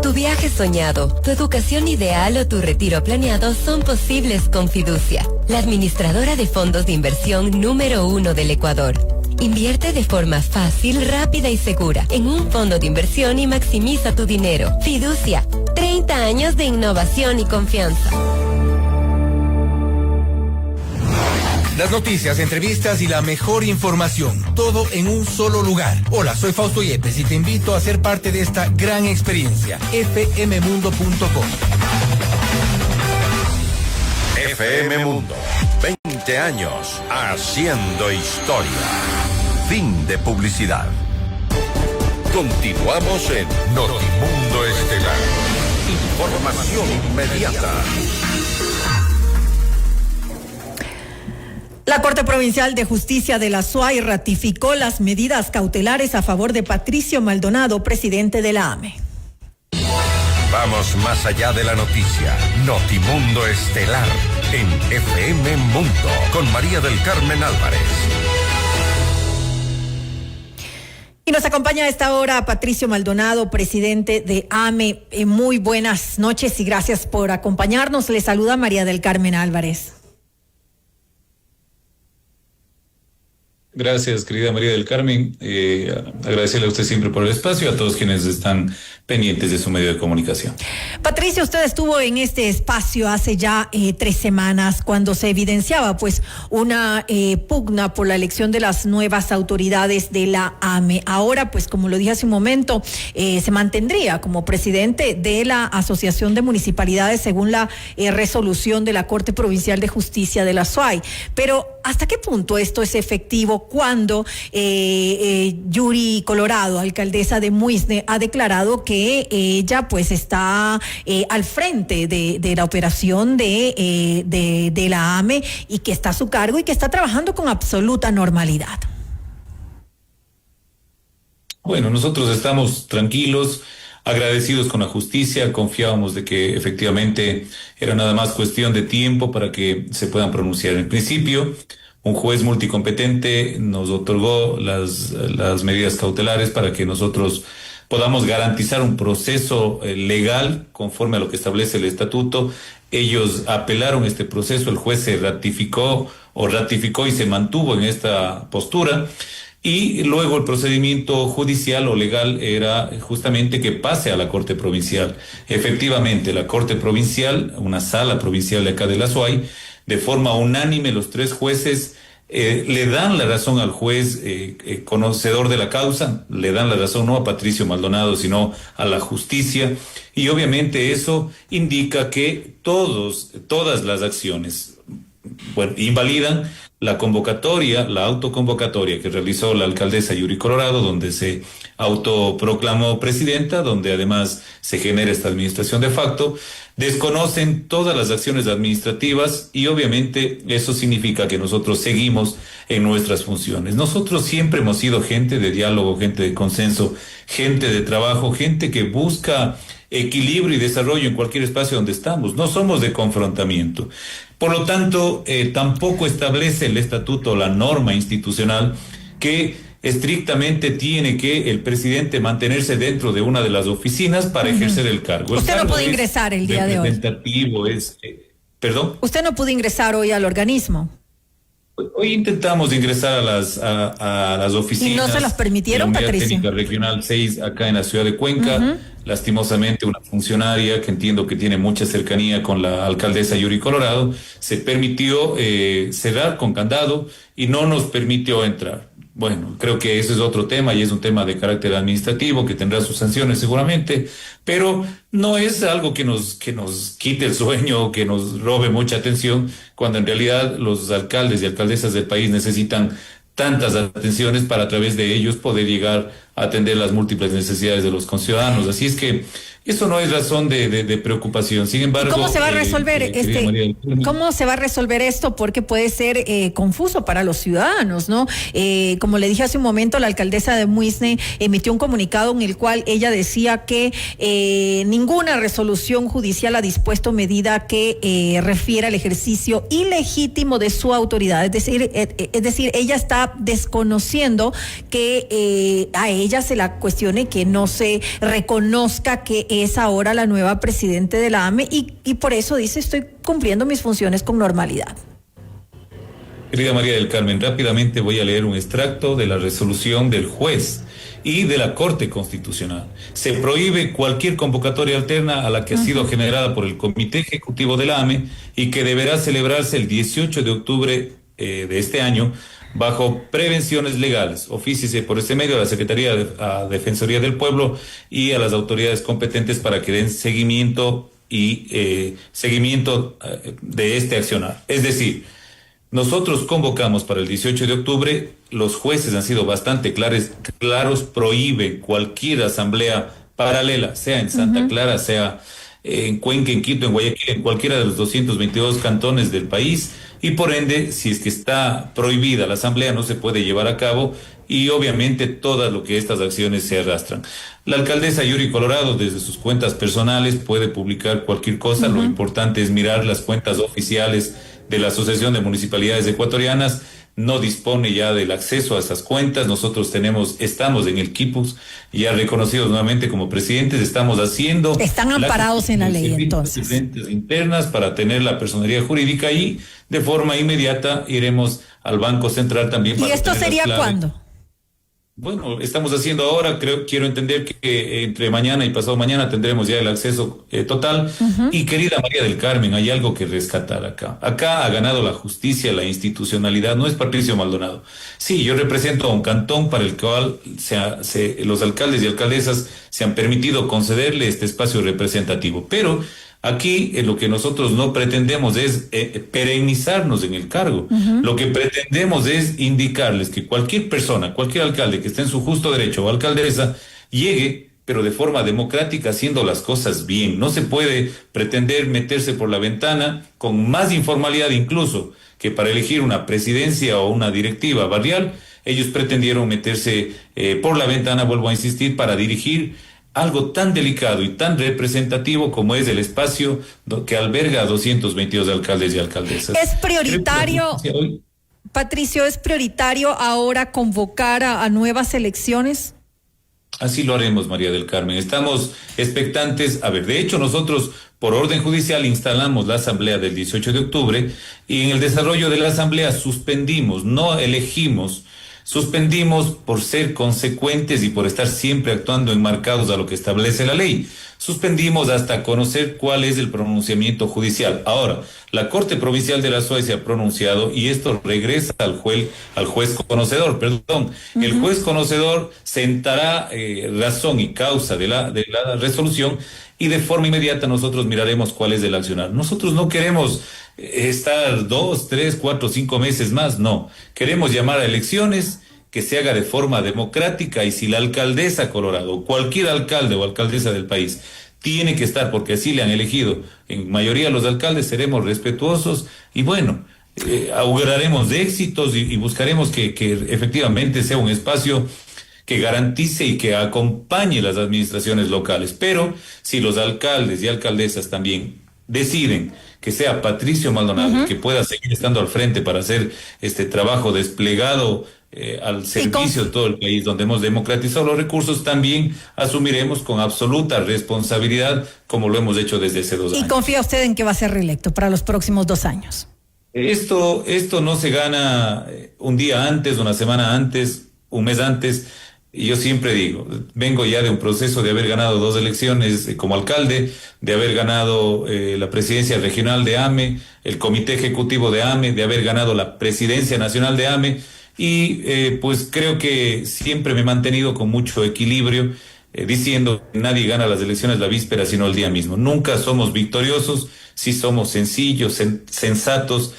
Tu viaje soñado, tu educación ideal o tu retiro planeado son posibles con Fiducia, la administradora de fondos de inversión número 1 del Ecuador. Invierte de forma fácil, rápida y segura en un fondo de inversión y maximiza tu dinero. Fiducia, 30 años de innovación y confianza.
Las noticias, entrevistas y la mejor información, todo en un solo lugar. Hola, soy Fausto Yepes y te invito a ser parte de esta gran experiencia. fmmundo.com.
FM Mundo, 20 años haciendo historia. Fin de publicidad. Continuamos en Notimundo Estelar. Información inmediata.
La Corte Provincial de Justicia de la SUAY ratificó las medidas cautelares a favor de Patricio Maldonado, presidente de la AME.
Vamos más allá de la noticia. Notimundo Estelar en FM Mundo con María del Carmen Álvarez.
Y nos acompaña a esta hora Patricio Maldonado, presidente de AME. Muy buenas noches y gracias por acompañarnos. Le saluda María del Carmen Álvarez.
Gracias, querida María del Carmen. Agradecerle a usted siempre por el espacio y a todos quienes están pendientes de su medio de comunicación.
Patricio, usted estuvo en este espacio hace ya 3 semanas cuando se evidenciaba pues una pugna por la elección de las nuevas autoridades de la AME. Ahora, pues como lo dije hace un momento, se mantendría como presidente de la Asociación de Municipalidades según la resolución de la Corte Provincial de Justicia de la SUAY. Pero ¿hasta qué punto esto es efectivo cuando Yuri Colorado, alcaldesa de Muisne, ha declarado que ella pues está al frente de la operación de la AME y que está a su cargo y que está trabajando con absoluta normalidad?
Bueno, nosotros estamos tranquilos, agradecidos con la justicia, confiábamos de que efectivamente era nada más cuestión de tiempo para que se puedan pronunciar. En principio, un juez multicompetente nos otorgó las medidas cautelares para que nosotros podamos garantizar un proceso legal conforme a lo que establece el estatuto. Ellos apelaron este proceso, el juez se ratificó y se mantuvo en esta postura, y luego el procedimiento judicial o legal era justamente que pase a la Corte Provincial. Efectivamente, la Corte Provincial, una sala provincial de acá de la SUAY, de forma unánime los 3 jueces le dan la razón al juez conocedor de la causa, le dan la razón no a Patricio Maldonado, sino a la justicia, y obviamente eso indica que todas las acciones, bueno, invalidan la autoconvocatoria que realizó la alcaldesa Yuri Colorado, donde se autoproclamó presidenta, donde además se genera esta administración de facto. Desconocen todas las acciones administrativas y obviamente eso significa que nosotros seguimos en nuestras funciones. Nosotros siempre hemos sido gente de diálogo, gente de consenso, gente de trabajo, gente que busca equilibrio y desarrollo en cualquier espacio donde estamos. No somos de confrontamiento. Por lo tanto, tampoco establece el estatuto, la norma institucional, que estrictamente tiene que el presidente mantenerse dentro de una de las oficinas para ejercer el cargo.
Usted no pudo ingresar el día de hoy.
¿Perdón?
Usted no pudo ingresar hoy al organismo.
Hoy intentamos ingresar a las oficinas.
¿Y no se los permitieron,
de la Unidad
Patricio?
Técnica Regional 6 acá en la ciudad de Cuenca. Lastimosamente, una funcionaria que entiendo que tiene mucha cercanía con la alcaldesa Yuri Colorado se permitió cerrar con candado y no nos permitió entrar. Bueno, creo que ese es otro tema y es un tema de carácter administrativo que tendrá sus sanciones seguramente, pero no es algo que nos quite el sueño o que nos robe mucha atención, cuando en realidad los alcaldes y alcaldesas del país necesitan tantas atenciones para a través de ellos poder llegar a atender las múltiples necesidades de los conciudadanos. Así es que eso no es razón de preocupación. Sin embargo,
¿cómo se va a resolver cómo se va a resolver esto? Porque puede ser confuso para los ciudadanos, ¿no? Como le dije hace un momento, la alcaldesa de Muisne emitió un comunicado en el cual ella decía que ninguna resolución judicial ha dispuesto medida que refiera al ejercicio ilegítimo de su autoridad. Es decir, ella está desconociendo que a ella se la cuestione, que no se reconozca que es ahora la nueva presidente de la AME y por eso dice: estoy cumpliendo mis funciones con normalidad.
Querida María del Carmen, rápidamente voy a leer un extracto de la resolución del juez y de la Corte Constitucional. Se prohíbe cualquier convocatoria alterna a la que ha sido generada por el Comité Ejecutivo de la AME y que deberá celebrarse el 18 de octubre de este año bajo prevenciones legales. Ofíciese por este medio a la Secretaría de Defensoría del Pueblo y a las autoridades competentes para que den seguimiento de este accionar. Es decir, nosotros convocamos para el 18 de octubre, los jueces han sido bastante claros, prohíben cualquier asamblea paralela, sea en Santa Clara, sea en Cuenca, en Quito, en Guayaquil, en cualquiera de los 222 cantones del país, y por ende, si es que está prohibida la asamblea, no se puede llevar a cabo, y obviamente todas lo que estas acciones se arrastran. La alcaldesa Yuri Colorado, desde sus cuentas personales, puede publicar cualquier cosa. Lo importante es mirar las cuentas oficiales de la Asociación de Municipalidades Ecuatorianas. No dispone ya del acceso a esas cuentas. Nosotros estamos en el Quipus, ya reconocidos nuevamente como presidentes, están
amparados en la ley, entonces.
Internas para tener la personería jurídica, y de forma inmediata iremos al Banco Central también.
¿Y esto sería cuándo?
Bueno, estamos haciendo ahora, quiero entender que entre mañana y pasado mañana tendremos ya el acceso total. Y querida María del Carmen, hay algo que rescatar acá. Acá ha ganado la justicia, la institucionalidad, no es Patricio Maldonado. Sí, yo represento a un cantón para el cual los alcaldes y alcaldesas se han permitido concederle este espacio representativo, pero aquí lo que nosotros no pretendemos es perennizarnos en el cargo. Lo que pretendemos es indicarles que cualquier persona, cualquier alcalde que esté en su justo derecho o alcaldesa, llegue, pero de forma democrática, haciendo las cosas bien. No se puede pretender meterse por la ventana con más informalidad incluso que para elegir una presidencia o una directiva barrial. Ellos pretendieron meterse por la ventana, vuelvo a insistir, para dirigir algo tan delicado y tan representativo como es el espacio que alberga a 222 alcaldes y alcaldesas.
¿Es prioritario, Patricio, es prioritario ahora convocar a nuevas elecciones?
Así lo haremos, María del Carmen. Estamos expectantes. A ver, de hecho, nosotros por orden judicial instalamos la asamblea del 18 de octubre y en el desarrollo de la asamblea suspendimos, no elegimos, suspendimos por ser consecuentes y por estar siempre actuando enmarcados a lo que establece la ley. Suspendimos hasta conocer cuál es el pronunciamiento judicial. Ahora, la Corte Provincial de la SUAY se ha pronunciado y esto regresa al juez conocedor, perdón. El juez conocedor sentará razón y causa de la resolución y de forma inmediata nosotros miraremos cuál es el accionar. Nosotros no queremos estar 2, 3, 4, 5 meses más, no. Queremos llamar a elecciones, que se haga de forma democrática, y si la alcaldesa Colorado, cualquier alcalde o alcaldesa del país tiene que estar porque así le han elegido en mayoría los alcaldes, seremos respetuosos y bueno, auguraremos de éxitos y buscaremos que efectivamente sea un espacio que garantice y que acompañe las administraciones locales. Pero si los alcaldes y alcaldesas también deciden que sea Patricio Maldonado, que pueda seguir estando al frente para hacer este trabajo desplegado al servicio de todo el país, donde hemos democratizado los recursos, también asumiremos con absoluta responsabilidad, como lo hemos hecho desde hace 2 años.
¿Y confía usted en que va a ser reelecto para los próximos 2 años?
Esto no se gana un día antes, una semana antes, un mes antes. Y yo siempre digo, vengo ya de un proceso de haber ganado 2 elecciones como alcalde, de haber ganado la presidencia regional de AME, el comité ejecutivo de AME, de haber ganado la presidencia nacional de AME, y pues creo que siempre me he mantenido con mucho equilibrio, diciendo que nadie gana las elecciones la víspera sino el día mismo. Nunca somos victoriosos, sí somos sencillos, sensatos,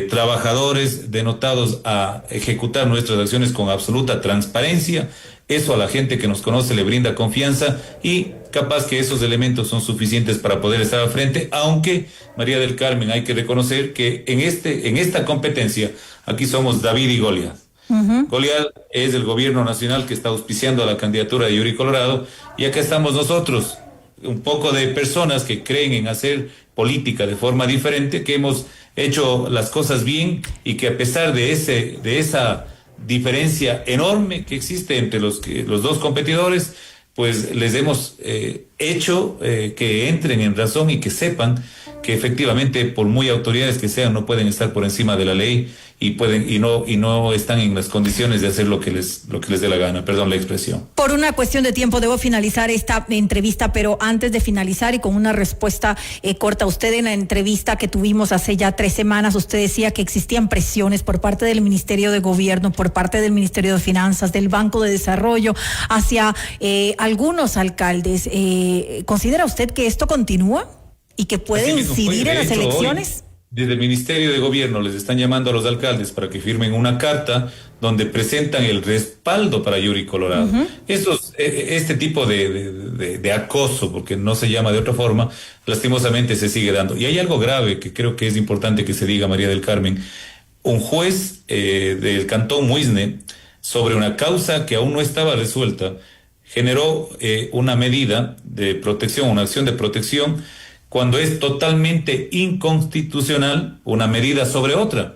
trabajadores, denotados a ejecutar nuestras acciones con absoluta transparencia. Eso a la gente que nos conoce le brinda confianza y capaz que esos elementos son suficientes para poder estar al frente, aunque, María del Carmen, hay que reconocer que en esta competencia aquí somos David y Goliat. Goliat es el gobierno nacional que está auspiciando a la candidatura de Yuri Colorado, y acá estamos nosotros, un poco de personas que creen en hacer política de forma diferente, que hemos hecho las cosas bien y que a pesar de esa diferencia enorme que existe entre los 2 competidores, pues les hemos hecho que entren en razón y que sepan que efectivamente, por muy autoridades que sean, no pueden estar por encima de la ley y no están en las condiciones de hacer lo que les dé la gana, perdón la expresión.
Por una cuestión de tiempo debo finalizar esta entrevista, pero antes de finalizar y con una respuesta corta, usted en la entrevista que tuvimos hace ya 3 semanas, usted decía que existían presiones por parte del Ministerio de Gobierno, por parte del Ministerio de Finanzas, del Banco de Desarrollo, hacia algunos alcaldes. ¿Considera usted que esto continúa y que puede incidir en las elecciones?
desde el Ministerio de Gobierno les están llamando a los alcaldes para que firmen una carta donde presentan el respaldo para Yuri Colorado. Este tipo de acoso, porque no se llama de otra forma, lastimosamente se sigue dando. Y hay algo grave que creo que es importante que se diga, María del Carmen. Un juez del Cantón Muisne, sobre una causa que aún no estaba resuelta, generó una medida de protección, una acción de protección, cuando es totalmente inconstitucional una medida sobre otra.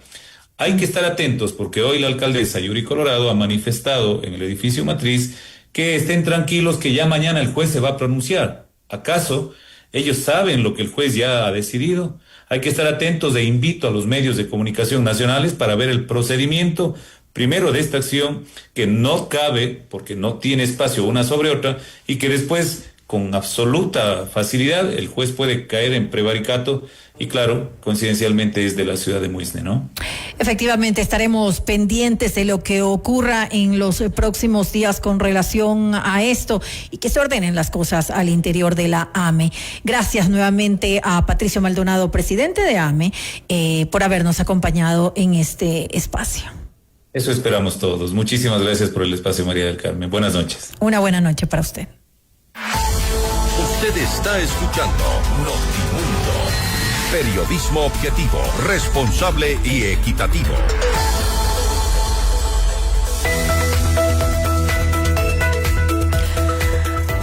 Hay que estar atentos porque hoy la alcaldesa Yuri Colorado ha manifestado en el edificio matriz que estén tranquilos que ya mañana el juez se va a pronunciar. ¿Acaso ellos saben lo que el juez ya ha decidido? Hay que estar atentos e invito a los medios de comunicación nacionales para ver el procedimiento primero de esta acción que no cabe porque no tiene espacio una sobre otra y que después con absoluta facilidad el juez puede caer en prevaricato y claro, coincidencialmente es de la ciudad de Muisne, ¿no?
Efectivamente, estaremos pendientes de lo que ocurra en los próximos días con relación a esto y que se ordenen las cosas al interior de la AME. Gracias nuevamente a Patricio Maldonado, presidente de AME, por habernos acompañado en este espacio.
Eso esperamos todos. Muchísimas gracias por el espacio, María del Carmen. Buenas noches.
Una buena noche para usted.
Usted está escuchando Notimundo. Periodismo objetivo, responsable y equitativo.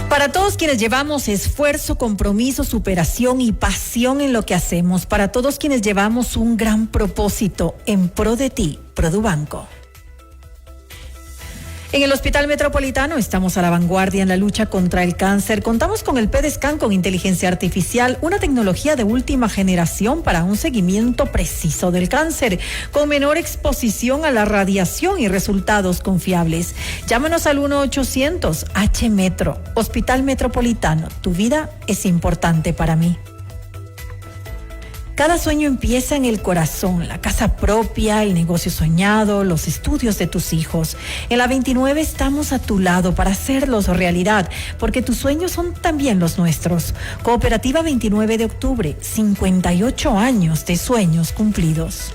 Para todos quienes llevamos esfuerzo, compromiso, superación y pasión en lo que hacemos, para todos quienes llevamos un gran propósito en pro de ti, Produbanco. En el Hospital Metropolitano estamos a la vanguardia en la lucha contra el cáncer. Contamos con el PEDESCAN con inteligencia artificial, una tecnología de última generación para un seguimiento preciso del cáncer, con menor exposición a la radiación y resultados confiables. Llámanos al 1-800-H-METRO. Hospital Metropolitano, tu vida es importante para mí. Cada sueño empieza en el corazón, la casa propia, el negocio soñado, los estudios de tus hijos. En la 29 estamos a tu lado para hacerlos realidad, porque tus sueños son también los nuestros. Cooperativa 29 de octubre, 58 años de sueños cumplidos.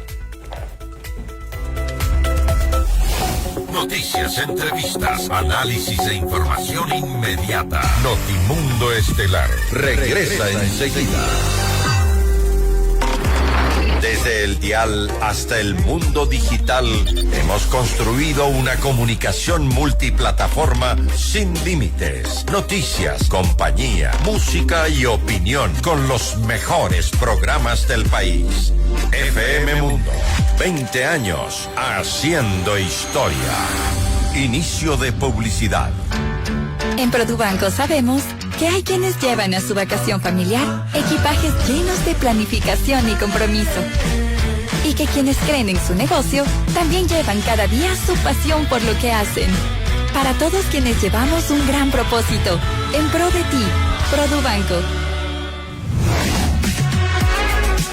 Noticias, entrevistas, análisis e información inmediata. Notimundo Estelar regresa enseguida. Desde el dial hasta el mundo digital, hemos construido una comunicación multiplataforma sin límites. Noticias, compañía, música y opinión con los mejores programas del país. FM Mundo, 20 años haciendo historia. Inicio de publicidad.
En Produbanco sabemos que hay quienes llevan a su vacación familiar equipajes llenos de planificación y compromiso. Y que quienes creen en su negocio también llevan cada día su pasión por lo que hacen. Para todos quienes llevamos un gran propósito, en pro de ti, Produbanco.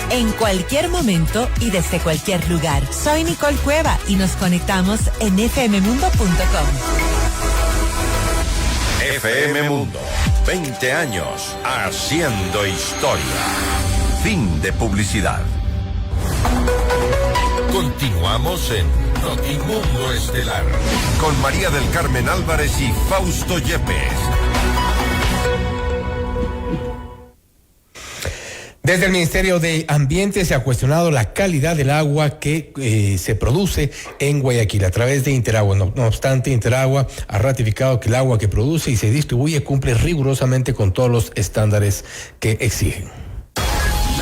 En cualquier momento y desde cualquier lugar. Soy Nicole Cueva y nos conectamos en fmmundo.com.
FM Mundo, 20 años haciendo historia. Fin de publicidad. Continuamos en Notimundo Estelar con María del Carmen Álvarez y Fausto Yepes.
Desde el Ministerio de Ambiente se ha cuestionado la calidad del agua que se produce en Guayaquil a través de Interagua. No obstante, Interagua ha ratificado que el agua que produce y se distribuye cumple rigurosamente con todos los estándares que exigen.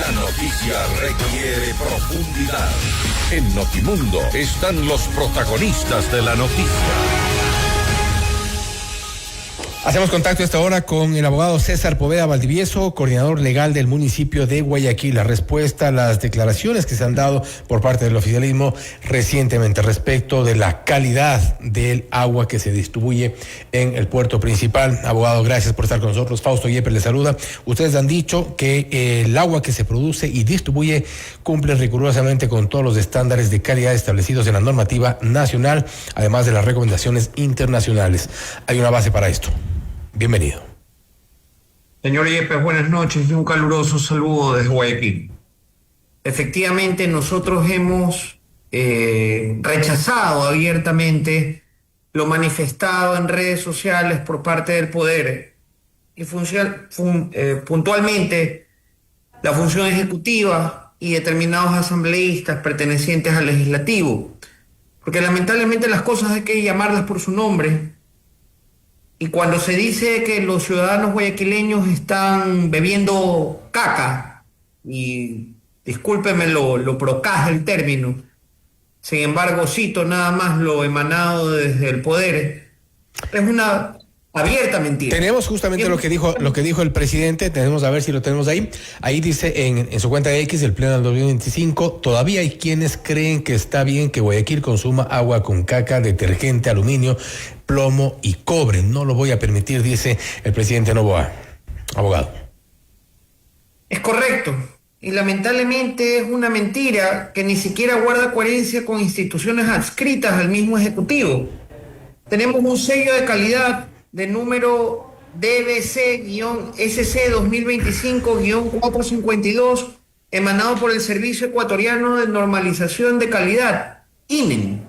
La noticia requiere profundidad. En Notimundo están los protagonistas de la noticia.
Hacemos contacto a esta hora con el abogado César Poveda Valdivieso, coordinador legal del municipio de Guayaquil. La respuesta a las declaraciones que se han dado por parte del oficialismo recientemente respecto de la calidad del agua que se distribuye en el puerto principal. Abogado, gracias por estar con nosotros. Fausto Yepes le saluda. Ustedes han dicho que el agua que se produce y distribuye cumple rigurosamente con todos los estándares de calidad establecidos en la normativa nacional, además de las recomendaciones internacionales. Hay una base para esto. Bienvenido.
Señor Yepes, buenas noches y un caluroso saludo desde Guayaquil. efectivamente nosotros hemos rechazado abiertamente lo manifestado en redes sociales por parte del poder y puntualmente la función ejecutiva y determinados asambleístas pertenecientes al legislativo, porque lamentablemente las cosas hay que llamarlas por su nombre. Y cuando se dice que los ciudadanos guayaquileños están bebiendo caca, y discúlpeme lo procaz del término, sin embargo cito nada más lo emanado desde el poder, es una abierta mentira.
Tenemos justamente lo que dijo el presidente, tenemos a ver si lo tenemos ahí. Ahí dice en su cuenta de X, el pleno del 2025, todavía hay quienes creen que está bien que Guayaquil consuma agua con caca, detergente, aluminio, plomo y cobre. No lo voy a permitir, dice el presidente Noboa, abogado.
Es correcto. Y lamentablemente es una mentira que ni siquiera guarda coherencia con instituciones adscritas al mismo Ejecutivo. Tenemos un sello de calidad de número DBC-SC 2025-452 emanado por el Servicio Ecuatoriano de Normalización de Calidad, INEN,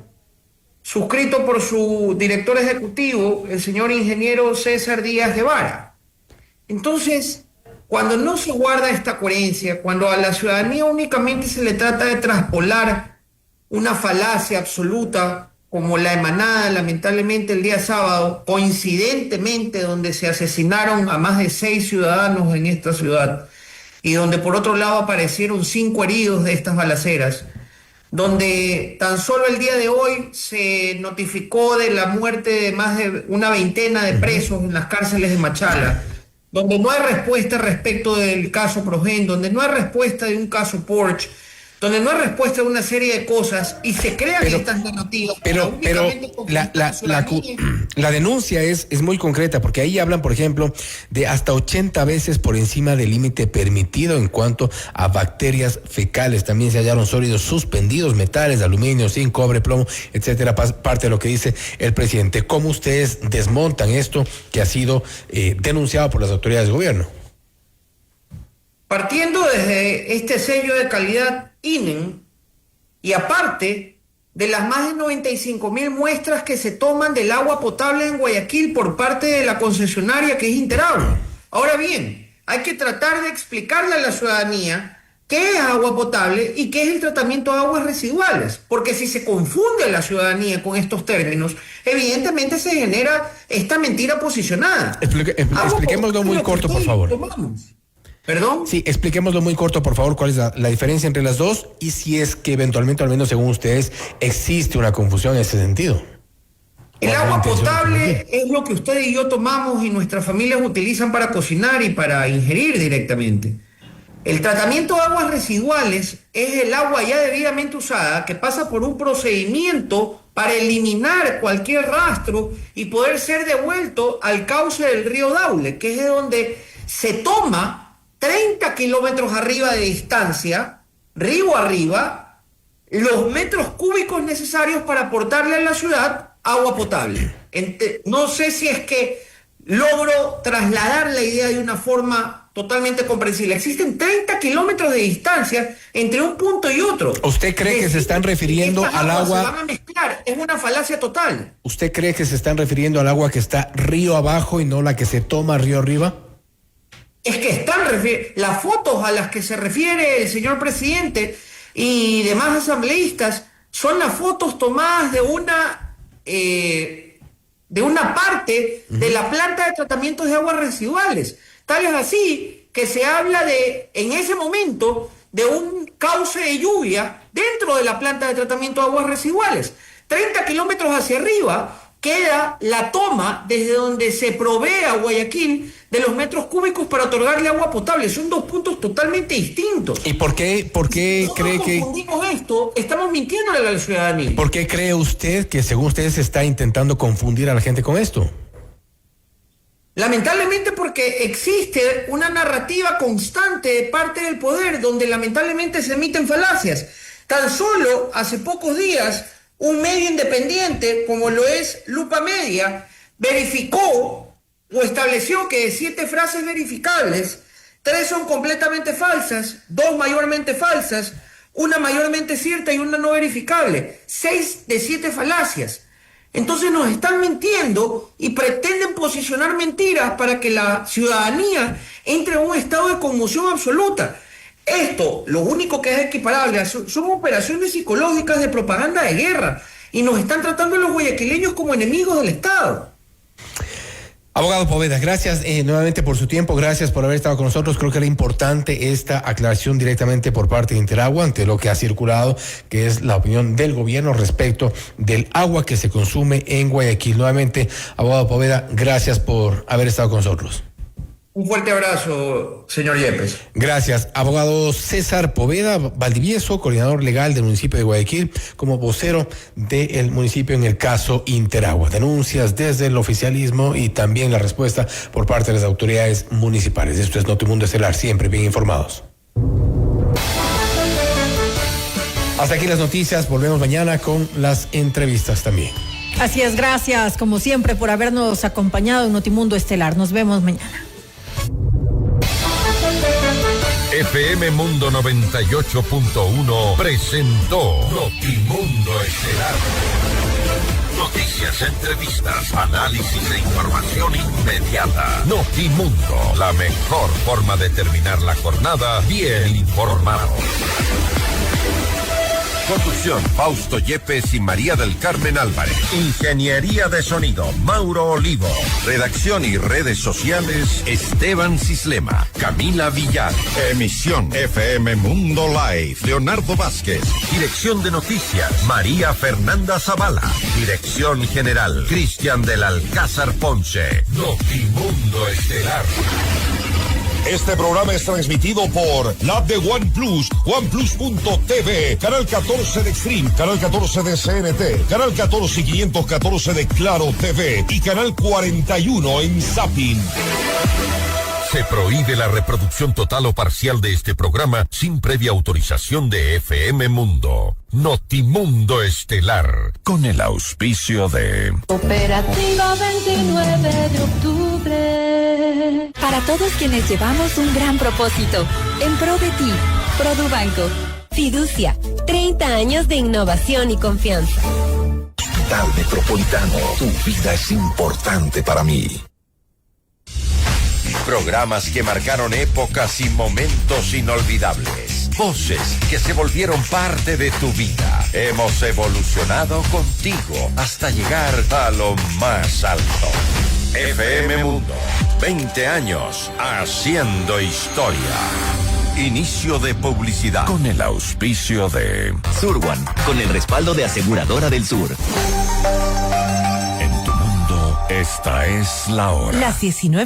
suscrito por su director ejecutivo, el señor ingeniero César Díaz Guevara. Entonces, cuando no se guarda esta coherencia, cuando a la ciudadanía únicamente se le trata de traspolar una falacia absoluta, como la emanada lamentablemente el día sábado, coincidentemente donde se asesinaron a más de 6 ciudadanos en esta ciudad, y donde por otro lado aparecieron 5 heridos de estas balaceras, donde tan solo el día de hoy se notificó de la muerte de más de una veintena de presos en las cárceles de Machala, donde no hay respuesta respecto del caso Progen, donde no hay respuesta de un caso Porsche, donde no hay respuesta de una serie de cosas y se crean estas narrativas.
Pero la denuncia es muy concreta, porque ahí hablan, por ejemplo, de hasta 80 veces por encima del límite permitido en cuanto a bacterias fecales. También se hallaron sólidos suspendidos, metales, aluminio, zinc, cobre, plomo, etcétera. Parte de lo que dice el presidente. ¿Cómo ustedes desmontan esto que ha sido denunciado por las autoridades de gobierno?
Partiendo desde este sello de calidad INEN, y aparte de las más de 95,000 muestras que se toman del agua potable en Guayaquil por parte de la concesionaria que es Interagua. Ahora bien, hay que tratar de explicarle a la ciudadanía qué es agua potable y qué es el tratamiento de aguas residuales, porque si se confunde a la ciudadanía con estos términos, evidentemente se genera esta mentira posicionada.
Expliquémoslo muy corto, por favor.
¿Perdón?
Sí, expliquémoslo muy corto, por favor, cuál es la diferencia entre las dos y si es que eventualmente, al menos según ustedes, existe una confusión en ese sentido.
El agua potable es lo que usted y yo tomamos y nuestras familias utilizan para cocinar y para ingerir directamente. El tratamiento de aguas residuales es el agua ya debidamente usada que pasa por un procedimiento para eliminar cualquier rastro y poder ser devuelto al cauce del río Daule, que es de donde se toma 30 kilómetros arriba de distancia, río arriba, los metros cúbicos necesarios para aportarle a la ciudad agua potable. No sé si es que logro trasladar la idea de una forma totalmente comprensible. Existen 30 kilómetros de distancia entre un punto y otro.
¿Usted cree que se están refiriendo al agua?
Se van a mezclar, es una falacia total.
¿Usted cree que se están refiriendo al agua que está río abajo y no la que se toma río arriba?
Es que las fotos a las que se refiere el señor presidente y demás asambleístas son las fotos tomadas de una parte de la planta de tratamiento de aguas residuales. Tal es así que se habla en ese momento, de un cauce de lluvia dentro de la planta de tratamiento de aguas residuales. 30 kilómetros hacia arriba queda la toma desde donde se provee a Guayaquil de los metros cúbicos para otorgarle agua potable. Son dos puntos totalmente distintos.
¿Y por qué cree que
confundimos esto? Estamos mintiéndole a la ciudadanía.
¿Por qué cree usted que, según usted, se está intentando confundir a la gente con esto?
Lamentablemente porque existe una narrativa constante de parte del poder donde lamentablemente se emiten falacias. Tan solo hace pocos días un medio independiente como lo es Lupa Media verificó o estableció que de 7 frases verificables
3 son completamente falsas, 2 mayormente falsas, 1 mayormente cierta y 1 no verificable. 6 de 7 falacias. Entonces nos están mintiendo y pretenden posicionar mentiras para que la ciudadanía entre en un estado de conmoción absoluta. Esto, lo único que es equiparable, son operaciones psicológicas de propaganda de guerra y nos están tratando a los guayaquileños como enemigos del Estado.
Abogado Poveda, gracias nuevamente por su tiempo, gracias por haber estado con nosotros. Creo que era importante esta aclaración directamente por parte de Interagua ante lo que ha circulado, que es la opinión del gobierno respecto del agua que se consume en Guayaquil. Nuevamente, abogado Poveda, gracias por haber estado con nosotros.
Un fuerte abrazo, señor Yepes.
Gracias. Abogado César Poveda Valdivieso, coordinador legal del municipio de Guayaquil, como vocero del municipio en el caso Interagua. Denuncias desde el oficialismo y también la respuesta por parte de las autoridades municipales. Esto es Notimundo Estelar, siempre bien informados. Hasta aquí las noticias, volvemos mañana con las entrevistas también.
Así es, gracias como siempre por habernos acompañado en Notimundo Estelar. Nos vemos mañana.
FM Mundo 98.1 presentó Notimundo Estelar. Noticias, entrevistas, análisis e información inmediata. Notimundo, la mejor forma de terminar la jornada bien informado. Conducción, Fausto Yepes y María del Carmen Álvarez. Ingeniería de sonido, Mauro Olivo. Redacción y redes sociales, Esteban Cislema, Camila Villar. Emisión, FM Mundo Live, Leonardo Vázquez. Dirección de noticias, María Fernanda Zavala. Dirección general, Cristian del Alcázar Ponce. Notimundo Estelar.
Este programa es transmitido por la app de OnePlus, OnePlus.tv, Canal 14 de Extreme, Canal 14 de CNT, Canal 14 y 514 de Claro TV y Canal 41 en Zapping.
Se prohíbe la reproducción total o parcial de este programa sin previa autorización de FM Mundo. Notimundo Estelar, con el auspicio de
Cooperativa 29 de octubre.
Para todos quienes llevamos un gran propósito, en pro de ti, Produbanco.
Fiducia, 30 años de innovación y confianza.
Hospital Metropolitano, tu vida es importante para mí. Programas que marcaron épocas y momentos inolvidables. Voces que se volvieron parte de tu vida. Hemos evolucionado contigo hasta llegar a lo más alto. FM Mundo, 20 años haciendo historia. Inicio de publicidad con el auspicio de
Surwan, con el respaldo de Aseguradora del Sur.
En tu mundo, esta es la hora.
Las 19.